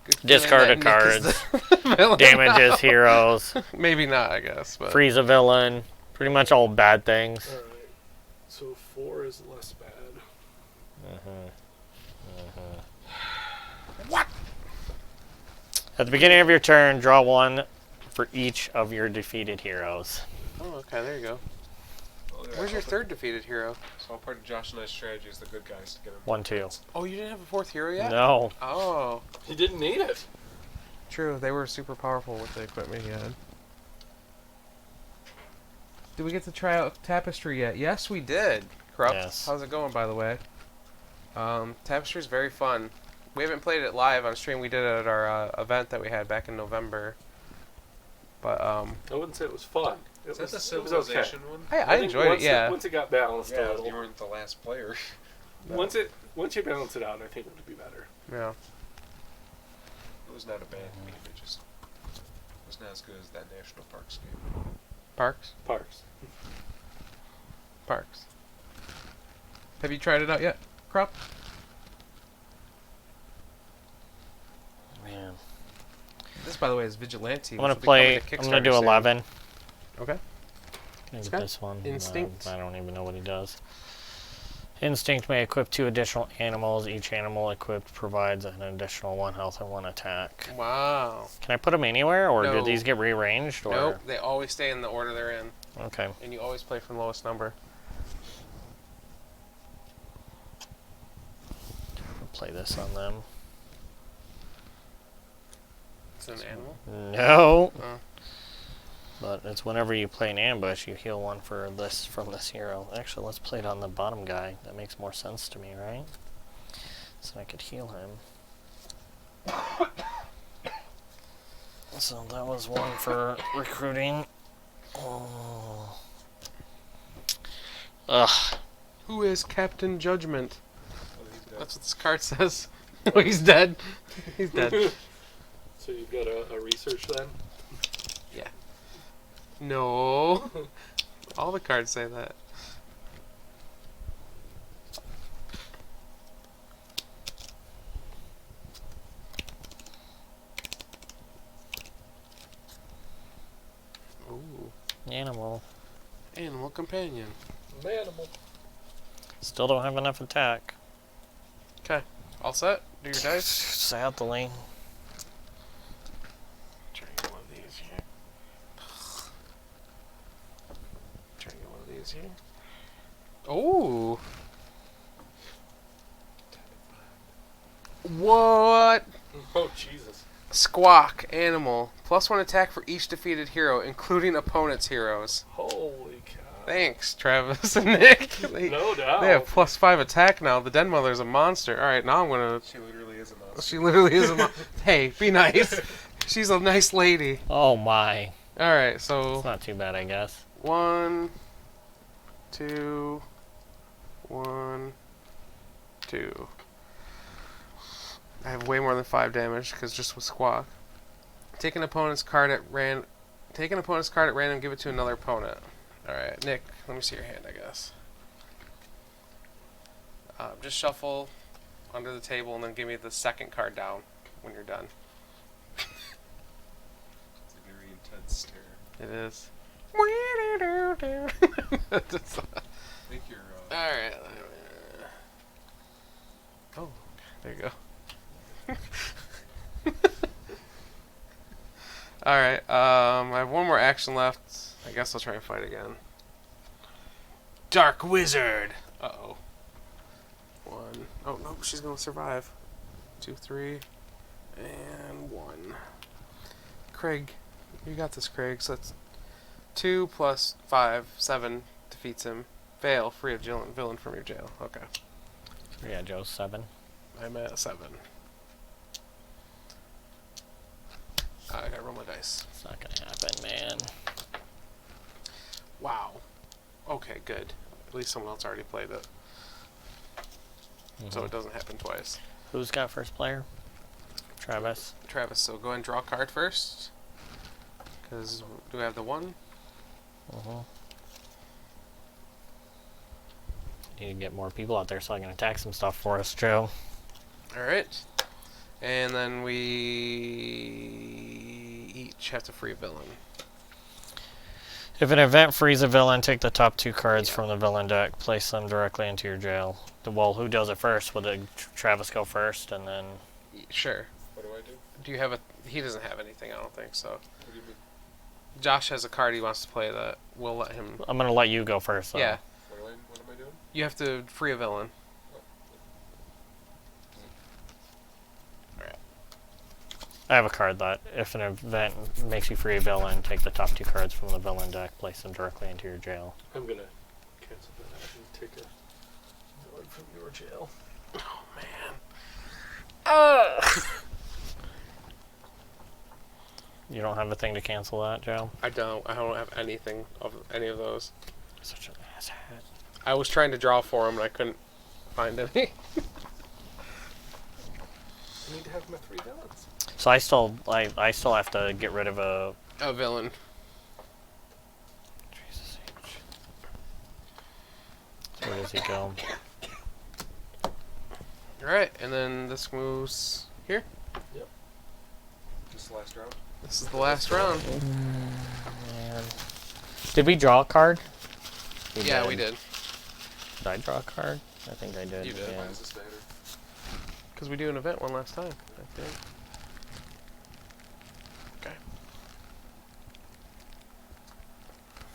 good Discarded feeling that Nick is the villain. Damages heroes, Maybe not, I guess. But freeze a villain, pretty much all bad things. Alright. So 4 is less bad. what? At the beginning of your turn, draw 1 for each of your defeated heroes. Oh, okay, there you go. Well, yeah, Where's your also- 3rd defeated hero? So part of Josh and I's strategy is the good guys to get him. 1, 2. Oh, you didn't have a 4th hero yet? No. Oh, He didn't need it. true. They were super powerful with the equipment he had. Did we get to try out Tapestry yet? Yes, we did. Corrupt. Yes. How's it going, by the way? Tapestry's very fun. We haven't played it live on stream. We did it at our event that we had back in November. But I wouldn't say it was fun. It Is that was, the it was okay. civilization one? I think enjoyed it. once Yeah. Once it got balanced a Yeah, little. you weren't the last player. Once you balance it out, I think it would be better. Yeah. It was not a bad game. It just was not as good as that National Parks game. Parks. Parks. Have you tried it out yet, Crop? Man. This, by the way, is Vigilante. I'm gonna which will be coming play. to I'm gonna do Kickstarter soon. 11. Okay. Maybe got this one. Instinct. I don't even know what he does. Instinct may equip 2 additional animals. Each animal equipped provides an additional 1 health and 1 attack. Wow. Can I put them anywhere, or do No. these get rearranged? Or? Nope. They always stay in the order they're in, Okay. and you always play from lowest number. I'll play this on them. It's an animal. No. Oh. But it's whenever you play an ambush, you heal 1 for this from this hero. Actually, let's play it on the bottom guy. That makes more sense to me, right? So I could heal him. So that was 1 for recruiting. Oh. Ugh. Who is Captain Judgment? Oh, he's dead. That's what this card says. Oh, he's dead. He's dead. So you've got a research then? No. All the cards say that. Ooh. Animal. Animal companion. Manimal. Still don't have enough attack. Okay. All set? Do your dice? Sadly. Try to get one of these here. Try to get one of these here. Oh. What? Oh, Jesus. Squawk, animal. +1 attack for each defeated hero, including opponent's heroes. Holy cow. Thanks, Travis and Nick. No doubt. They have +5 attack now. The Den Mother's a monster. Alright, now I'm gonna... She literally is a monster. She literally is a monster. Hey, be nice. She's a nice lady. Oh my. All right, It's so not too bad, I guess. 1, 2, 1, 2. I have way more than 5 damage because just with Squawk. Take an opponent's card at random. Take an opponent's card at random. Give it to another opponent. All right, Nick. Let me see your hand, I guess. Just shuffle under the table and then give me the second card down when you're done. It's a very intense stare. It is. I think you're. All right. Oh, there you go. All right. I have one more action left. I guess I'll try and fight again. Dark Wizard. Uh-oh. 1. Oh no, she's gonna survive. 2, 3, and 1. Craig, you got this, Craig. So that's 2 plus 5, 7 defeats him. Fail, free of villain from your jail. Okay. Yeah, Joe's 7. I'm at 7. I gotta roll my dice. It's not gonna happen, man. Wow. Okay, good. At least someone else already played it, so it doesn't happen twice. Who's got first player? Travis. Travis, so go ahead and draw a card first. Because do we have the 1? Need to get more people out there so I can attack some stuff for us, Joe. Alright. And then we each have to free a villain. If an event frees a villain, take the top 2 cards from the villain deck, place them directly into your jail. Well, who does it first? Would Travis go first, and then... Sure. What do I do? Do you have a... He doesn't have anything, I don't think, so... What do you mean? Josh has a card he wants to play that we'll let him... I'm going to let you go first, though. Yeah. What am I doing? You have to free a villain. I have a card that, if an event makes you free a villain, take the top 2 cards from the villain deck, place them directly into your jail. I'm gonna cancel that and take a villain from your jail. Oh, man. You don't have a thing to cancel that, Joe? I don't have anything of any of those. Such an asshat. I was trying to draw for him and I couldn't find any. I need to have my 3 villains. So I still have to get rid of a... A villain. Jesus H. Where does he go? Alright, and then this moves here. Yep. Just the last round? This is the last round. Man. Did we draw a card? Yeah, we did. Did I draw a card? I think I did. You did. Yeah. Why is this better? Because we do an event one last time, I think. Okay.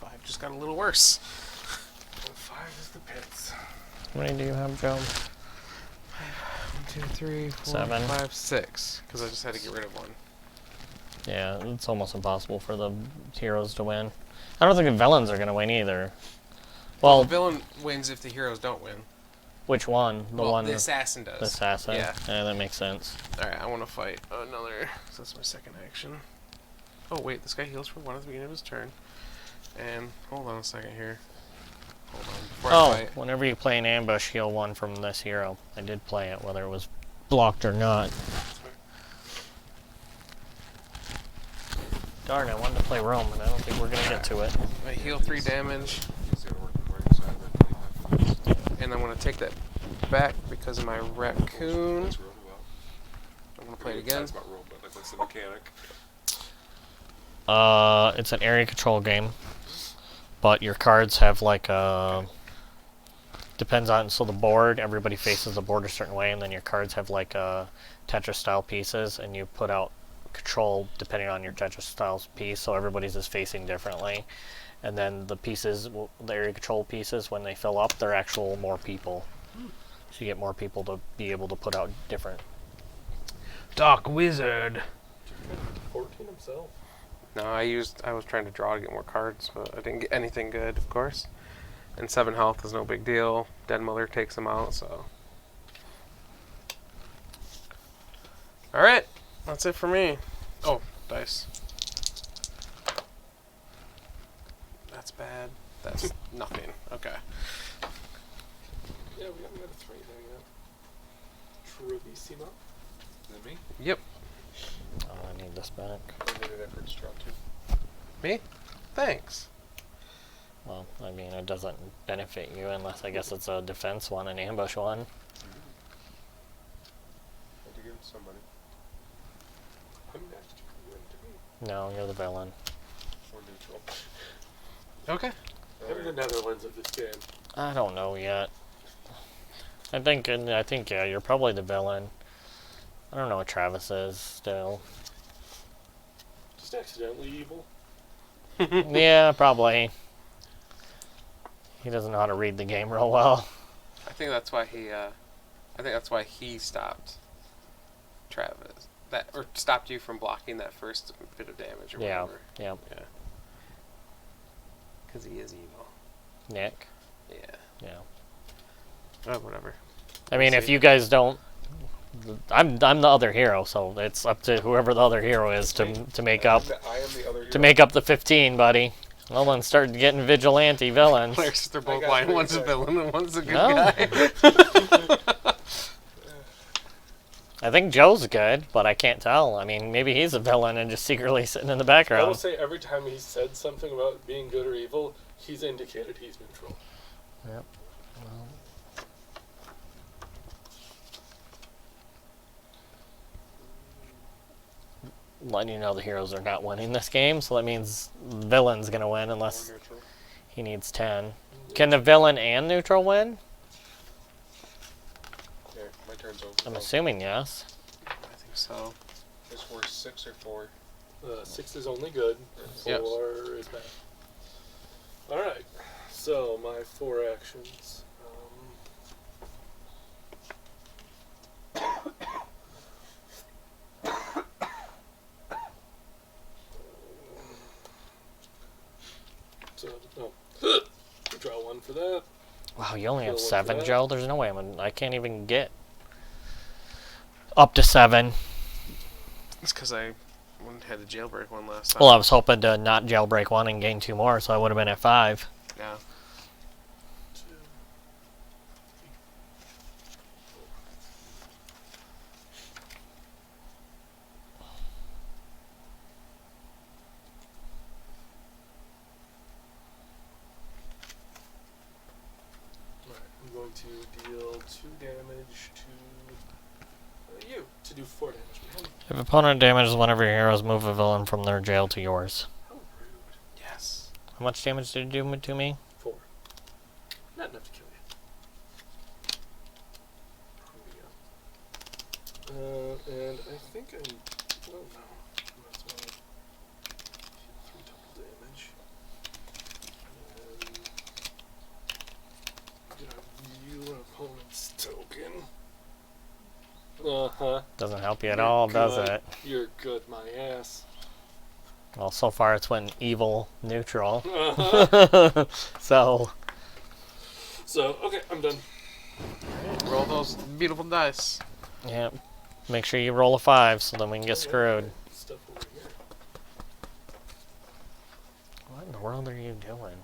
5 just got a little worse. 5 is the pits. How many do you have, Joe? 1, 2, 3, 4, 7. 5, 6. Because I just had to get rid of 1. Yeah, it's almost impossible for the heroes to win. I don't think the villains are going to win either. Well, The villain wins if the heroes don't win. which one? The one... the assassin does. The assassin? Yeah. That makes sense. Alright, I want to fight another. So that's my second action. Oh, wait, this guy heals for 1 at the beginning of his turn. And, hold on a second here. Hold on, before I fight. Whenever you play an ambush, heal 1 from this hero. I did play it, whether it was blocked or not. Darn, I wanted to play Rome, and I don't think we're going to get to it. I heal 3 damage, He's gonna work on the right side, then leave that. and I'm going to take that back because of my raccoon. That's really well. I'm going to play it again. It's about Rome, but like, what's the mechanic? It's an area control game, but your cards have like a... Depends on, so the board, everybody faces the board a certain way, and then your cards have like Tetris style pieces, and you put out control depending on your Tetris style piece, so everybody's is facing differently. And then the pieces, the area control pieces, when they fill up, they're actual more people. So you get more people to be able to put out different... Dark Wizard! 14 himself. No, I was trying to draw to get more cards, but I didn't get anything good, of course. And 7 health is no big deal. Dead Mother takes him out, so... Alright, that's it for me. Oh, dice. That's bad. That's nothing. Okay. Yeah, we haven't got a 3 there yet. Trubissimo. Is it me? Yep. Oh, I need this back. Coordinated efforts draw 2. Me? Thanks. Well, I mean, it doesn't benefit you unless I guess it's a defense one, an ambush one. Had to give it to somebody. I'm next. You went to me. No, you're the villain. Or neutral. Okay. I'm the Netherlands of this game. I don't know yet. I think yeah, you're probably the villain. I don't know what Travis is still. Just accidentally evil. Yeah, probably. He doesn't know how to read the game real well. I think that's why he stopped Travis. Or stopped you from blocking that first bit of damage or Yeah, whatever. yeah. Yeah. Because he is evil. Nick. Yeah. Yeah. Oh, whatever. I mean, if you guys don't, I'm the other hero, so it's up to whoever the other hero is to make up I am the other hero. to make up the 15, buddy. Well, then start getting vigilante villains. Clerics, they're both got lying. three One's a back. villain and one's a good No. guy. I think Joe's good, but I can't tell. I mean, maybe he's a villain and just secretly sitting in the I will background. say every time he said something about being good or evil, he's indicated he's neutral. Yep. Well, letting you know the heroes are not winning this game, so that means the villain's gonna win Or unless neutral. he needs 10. Can the villain and neutral win? Yeah, my turn's over. I'm assuming yes. I think so. Is 4 6 or 4? 6 is only good. 4 Yes. is bad. Alright, so my 4 actions. So, draw 1 for that. Wow, you only have Kill one for 7, that. Joe? There's no way I can't even get up to 7. It's because I had a jailbreak one last time. Well, I was hoping to not jailbreak 1 and gain 2 more, so I would have been at 5. Yeah. 2, 3, 4. Alright, I'm going to deal 2 damage to you to do 4 damage to him. If opponent damages one of your heroes, move a villain from their jail to yours. How rude. Yes. How much damage did you do to me? 4. Not enough to kill you. Here we go. And I think I'm. Oh no. That's all. 3 total damage. And I'm gonna view an opponent's token. Uh-huh. Doesn't help you at You're all, does good. it? You're good, my ass. Well, so far it's went evil neutral. Uh-huh. So, So, okay, I'm done. Roll those beautiful dice. yeah. Make sure you roll a 5 so then we can get Oh, yeah, screwed. Stuff over here. What in the world are you doing?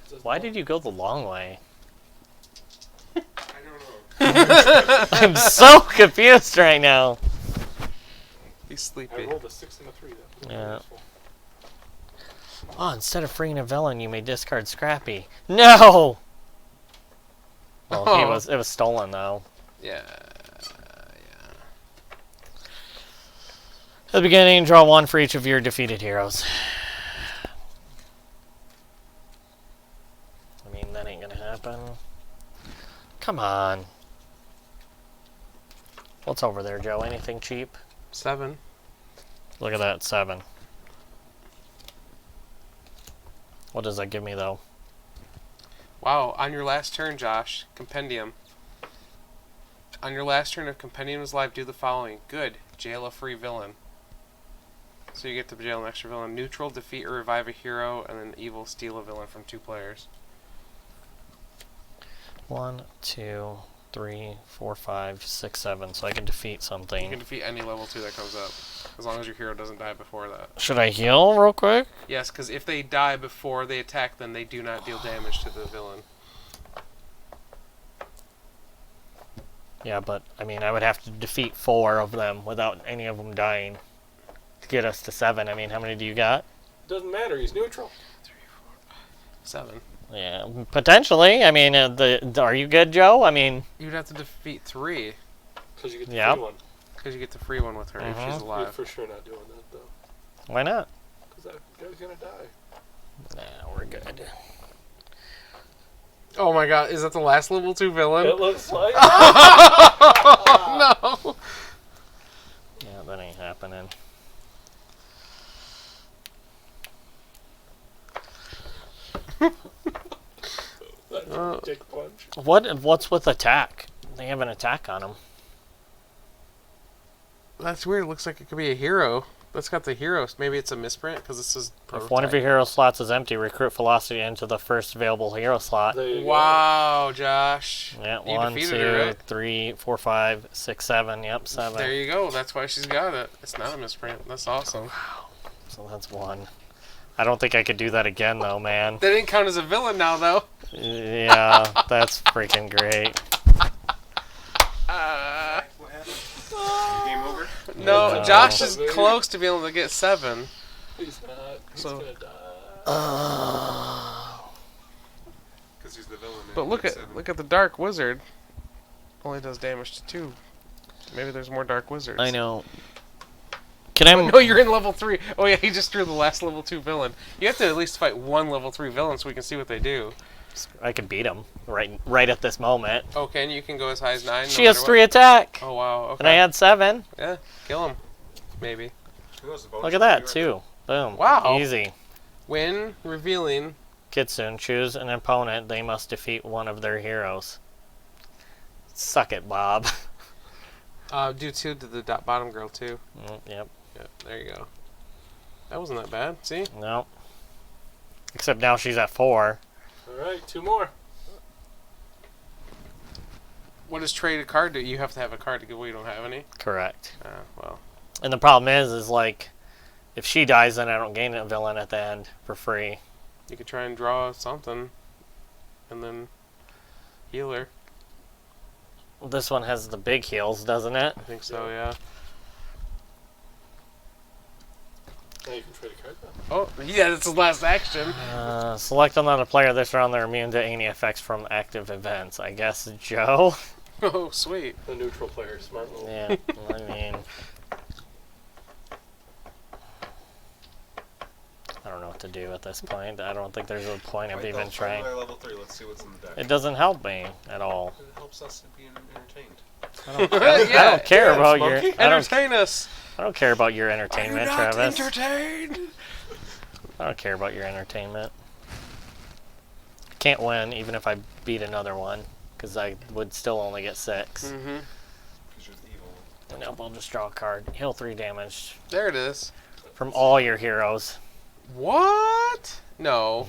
It says Why no. did you go the long way? I don't know. I'm so confused right now. He's I sleepy. rolled a 6 and a 3. That was Yeah. useful. Oh, instead of freeing a villain, you may discard Scrappy. No! Well, Oh. it was stolen though. Yeah. At the beginning, draw 1 for each of your defeated heroes. I mean, that ain't gonna happen. Come on. What's over there, Joe? Anything cheap? 7. Look at that, 7. What does that give me, though? Wow, on your last turn, Josh, Compendium. On your last turn, if Compendium is live, do the following. Good. Jail a free villain. So you get to jail an extra villain. Neutral, defeat or revive a hero, and then evil, steal a villain from 2 players. 1, 2, 3, 4, 5, 6, 7. So I can defeat something. You can defeat any level 2 that comes up, as long as your hero doesn't die before that. Should I heal real quick? Yes, because if they die before they attack, then they do not deal damage to the villain. Yeah, but I mean, I would have to defeat 4 of them without any of them dying to get us to 7. I mean, how many do you got? Doesn't matter. He's neutral. 7. Yeah, potentially. I mean, are you good, Joe? I mean, You'd have to defeat 3, Because you get the Yep. free one. because you get the free one with her if she's Mhm. You're alive. for sure not doing that though. why not? Because that guy's gonna die. Nah, we're good. Oh my god, is that the last level 2 villain? It looks like. No! Yeah, that ain't happening. That's a dick punch. What's with attack? They have an attack on them. That's weird. It looks like it could be a hero. That's got the hero. Maybe it's a misprint because this is prototype. If one of your hero slots is empty, recruit Velocity into the first available hero slot. There you Wow, Josh. Yeah, You 1, defeated 2, her, right? 3, 4, 5, 6, 7. Yep, 7. There you go. That's why she's got it. It's not a misprint. That's awesome. So that's 1. I don't think I could do that again, though, man. That didn't count as a villain now, though. Yeah, that's freaking great. What happened? Game over? No, No. Josh is close to being able to get 7. go. He's not. He's So- gonna die. Because he's the villain. and But he look gets at 7. the Dark Wizard. Only does damage to 2. Maybe there's more Dark Wizards. I know. Can I? No, you're in level 3. Oh yeah, he just drew the last level 2 villain. You have to at least fight one level 3 villain so we can see what they do. I could beat him right at this moment. Okay, and you can go as high as 9. She has 3 attack, Oh wow. Okay. and I had 7. Yeah, kill him. Maybe. Who knows, the bonus Look at will that be right too. Boom. Wow. Easy. When revealing. Kitsune, choose an opponent. They must defeat one of their heroes. Suck it, Bob. Do 2 to the bottom girl too. Yep. Yep, there you go. That wasn't that bad. See? No. Except now she's at 4. Alright, 2 more. What does trade a card do? You have to have a card to give away. You don't have any? Correct. Well. And the problem is like, if she dies, then I don't gain a villain at the end for free. You could try and draw something. And then heal her. This one has the big heals, doesn't it? I think so, yeah. Now you can trade a card now. Oh, yeah, that's his last action. Select another player this round. They're immune to any effects from active events. I guess Joe? Oh, sweet. The neutral player, smart move. Yeah, I mean... I don't know what to do at this point. I don't think there's a point of Wait, even though, trying. finally level 3. Let's see what's in the deck. It doesn't help me at all. It helps us to be entertained. I don't care about your... monkey. I don't, Entertain us. I don't care about your Are entertainment, you not Travis. entertained? I don't care about your entertainment. Can't win even if I beat another one, because I would still only get 6. Mm-hmm. Because you're the evil one. And now I'll just draw a card. Heal 3 damage There it is. from all your heroes. What? No.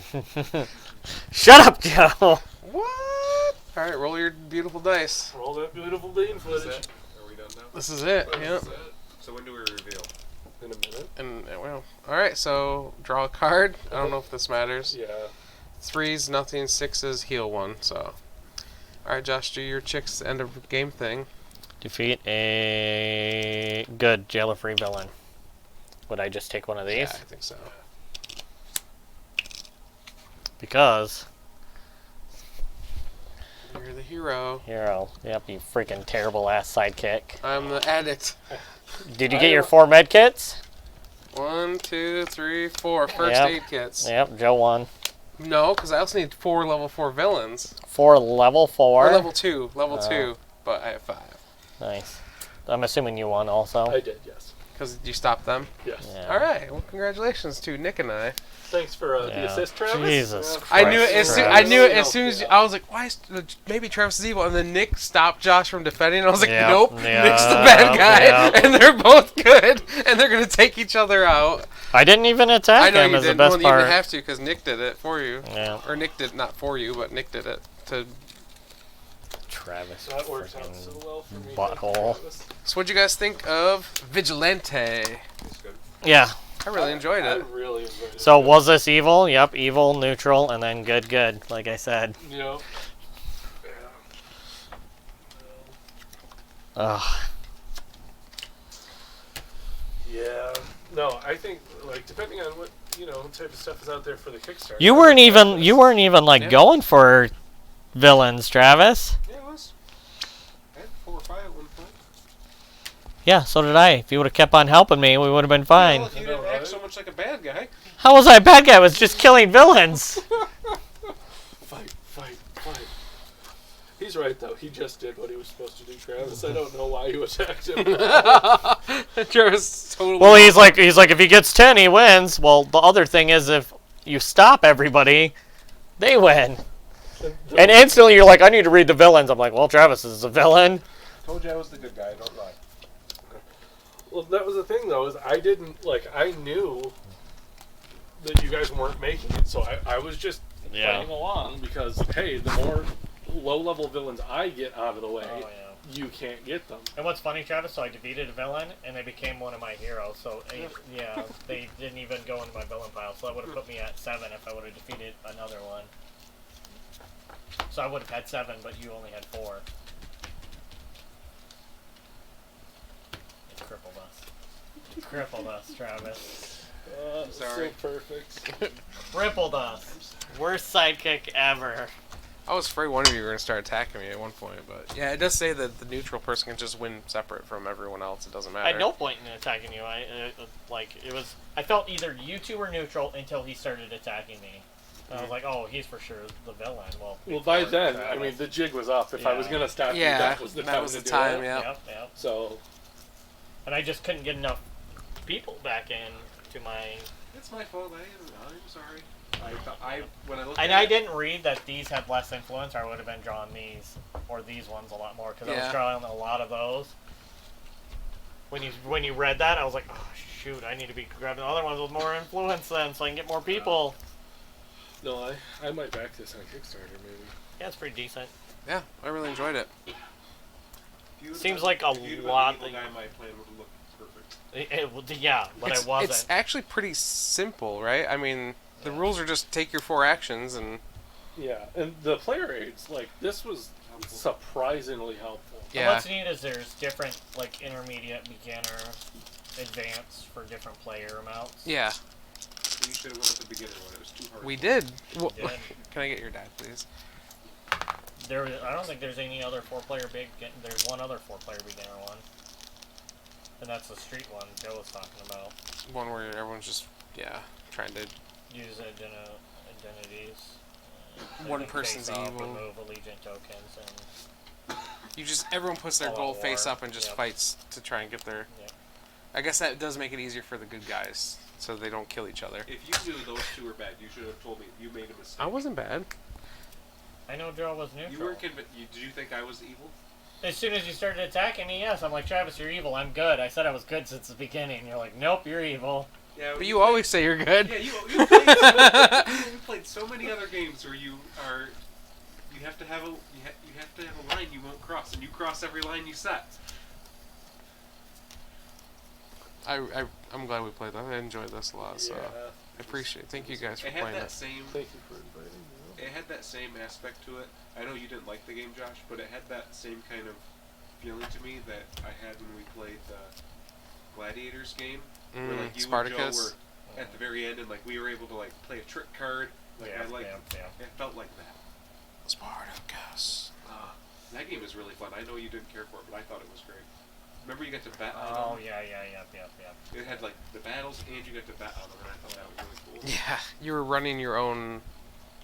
Shut up, Joe! What? Alright, roll your beautiful dice. Roll that beautiful bean Is footage. that? Are we done now? This is it. What Yep. is that? So when do we reveal? In a minute. And well, alright. So draw a card. I don't know if this matters. Yeah. 3s, nothing. 6s, heal 1. So, alright, Josh, do your chick's end of game thing. Defeat a good jailer-free villain. Would I just take one of these? Yeah, I think so. Because You're the hero. hero. Yep, you freaking terrible ass sidekick. I'm the addict. Did you get your 4 med kits? 1, 2, 3, 4 first Yep. aid kits. Yep, Joe won. No, because I also need 4 level 4 villains. 4 level 4. Or level 2. Level 2. But I have 5. Nice. I'm assuming you won also. I did, yes. Because you stopped them. Yes. Yeah. Alright, well, congratulations to Nick and I. Thanks for the Yeah. assist, Travis. Jesus I knew it as soon, I knew it as Travis. soon as I was like, why is maybe Travis is evil, and then Nick stopped Josh from defending. And I was like, Yep, nope, yep, Nick's the bad guy, yep. and they're both good, and they're gonna take each other out. I didn't even attack I know him you as the didn't. best Well, you part. didn't have to because Nick did it for you, Yeah. or Nick did not for you, but Nick did it to. Travis. That works out Fucking so well for me. butthole. So what'd you guys think of Vigilante? It's good. Yeah. I really enjoyed I it. really enjoyed it. So was this evil? Yep, evil, neutral, and then good, like I said. Yep. Yeah. Ugh. Yeah. No, I think like depending on what type of stuff is out there for the Kickstarter. You weren't even like Yeah. going for villains, Travis. Yeah, it was. I had 4 or 5 at one point. Yeah, so did I. If you would have kept on helping me, we would have been fine. Well, if you didn't act so much like a bad guy. How was I a bad guy? I was just killing villains. Fight. He's right though. He just did what he was supposed to do, Travis. I don't know why you attacked him. Travis totally. Well, he's like, if he gets 10, he wins. Well, the other thing is, if you stop everybody, they win. And instantly, you're like, I need to read the villains. I'm like, well, Travis is a villain. Told you I was the good guy. Don't lie. Well, that was the thing though. Is I knew that you guys weren't making it, so I was just playing along because hey, the more low-level villains I get out of the way, you can't get them. And what's funny, Travis, so I defeated a villain, and they became one of my heroes. So, yeah, they didn't even go into my villain pile. So that would have put me at 7 if I would have defeated another one. So I would have had 7, but you only had 4. You crippled us, Travis. Sorry. So perfect. Crippled us. Worst sidekick ever. I was afraid one of you were going to start attacking me at one point, but yeah, it does say that the neutral person can just win separate from everyone else. It doesn't matter. I had no point in attacking you. I felt either you two were neutral until he started attacking me. And I was like, oh, he's for sure the villain. Well, By then, Travis. I mean, the jig was up. If I was going to stop you, Yeah, that was the time to do it. Yeah. Yep. So, And I just couldn't get enough people back in to my... It's my fault. I'm sorry. When I looked And at I it, didn't read that these had less influence, or I would have been drawing these, or these ones a lot more, because I was Yeah. drawing a lot of those. When you read that, I was like, oh, shoot, I need to be grabbing the other ones with more influence then, so I can get more people. no, I might back this on Kickstarter, maybe. Yeah, it's pretty decent. Yeah, I really enjoyed it. if you'd have Seems been- like a if you'd have been lot the evil that- guy, my plan would have looked perfect. Yeah, but I wasn't. It's actually pretty simple, right? I mean, the rules are just take your 4 actions and Yeah, and the player aids, like, this was surprisingly helpful. And yeah. what's neat is there's different, like, intermediate, beginner, advanced for different player amounts. Yeah, You should have went with the beginner one. It was too hard. we did. Well, Yeah. can I get your dad, please? I don't think there's any other 4-player there's one other 4-player beginner one. And that's the street one Joe was talking about. One where everyone's just trying to. Use identities. One and person's face off, evil. Remove allegiant tokens and Everyone puts their All out gold face war. up and just Yep. fights to try and get their. Yep. I guess that does make it easier for the good guys, so they don't kill each other. If you knew those two were bad, you should have told me you made a mistake. I wasn't bad. I know Joe was neutral. You weren't convinced. Did you think I was evil? As soon as you started attacking me, yes, I'm like, Travis, you're evil. I'm good. I said I was good since the beginning. You're like, nope, you're evil. Yeah. But you always say you're good. Yeah, you played so many other games where you have to have a line you won't cross, and you cross every line you set. I'm glad we played that. I enjoyed this a lot, so Yeah. I appreciate it. Thank you guys for It had playing that it. same. Thank you for inviting me. It had that same aspect to it. I know you didn't like the game, Josh, but it had that same kind of feeling to me that I had when we played the Gladiators game, where like you Spartacus. and Joe were at the very end, and like we were able to like play a trick card. Like Yeah, I like, yeah. it felt like that. Spartacus. That game is really fun. I know you didn't care for it, but I thought it was great. Remember you got to bet on Oh, them? yeah. It had like the battles, and you got to bet on them, and I thought that was really cool. Yeah, you were running your own,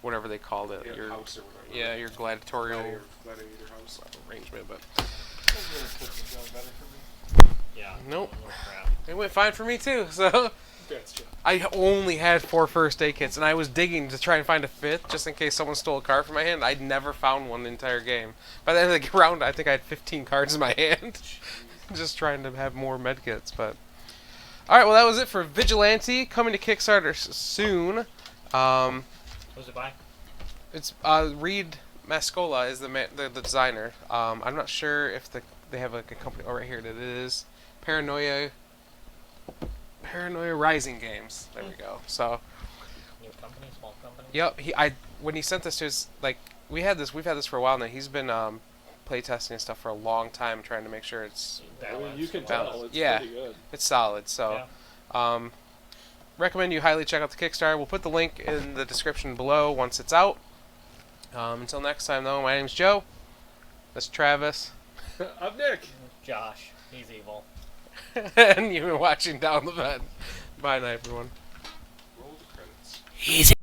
whatever they called it. Yeah, your house or whatever. yeah, your gladiatorial Gladiator house. arrangement, but That's really cooking going better for me. Yeah. Nope. Oh, crap. it went fine for me too. So That's Joe. I only had 4 first aid kits, and I was digging to try and find a 5th just in case someone stole a card from my hand. I'd never found one the entire game. By the end of the round, I think I had 15 cards in my hand, just trying to have more med kits. But all right, well that was it for Vigilante, coming to Kickstarter soon. Who's it by? It's read Mascola is the designer. I'm not sure if they have like a company. Oh, right here it is. Paranoia Rising Games. There we go. So, New company, small company. yep. When he sent this to us, like we've had this for a while now. He's been playtesting and stuff for a long time, trying to make sure it's I mean, you can Balance. tell it's Yeah. pretty good. it's solid. So, Yeah. recommend you highly check out the Kickstarter. We'll put the link in the description below once it's out. Until next time, though, my name's Joe. That's Travis. I'm Nick. Josh, he's evil. And you've been watching Down the Vent. Bye, night, everyone. Roll the credits. He's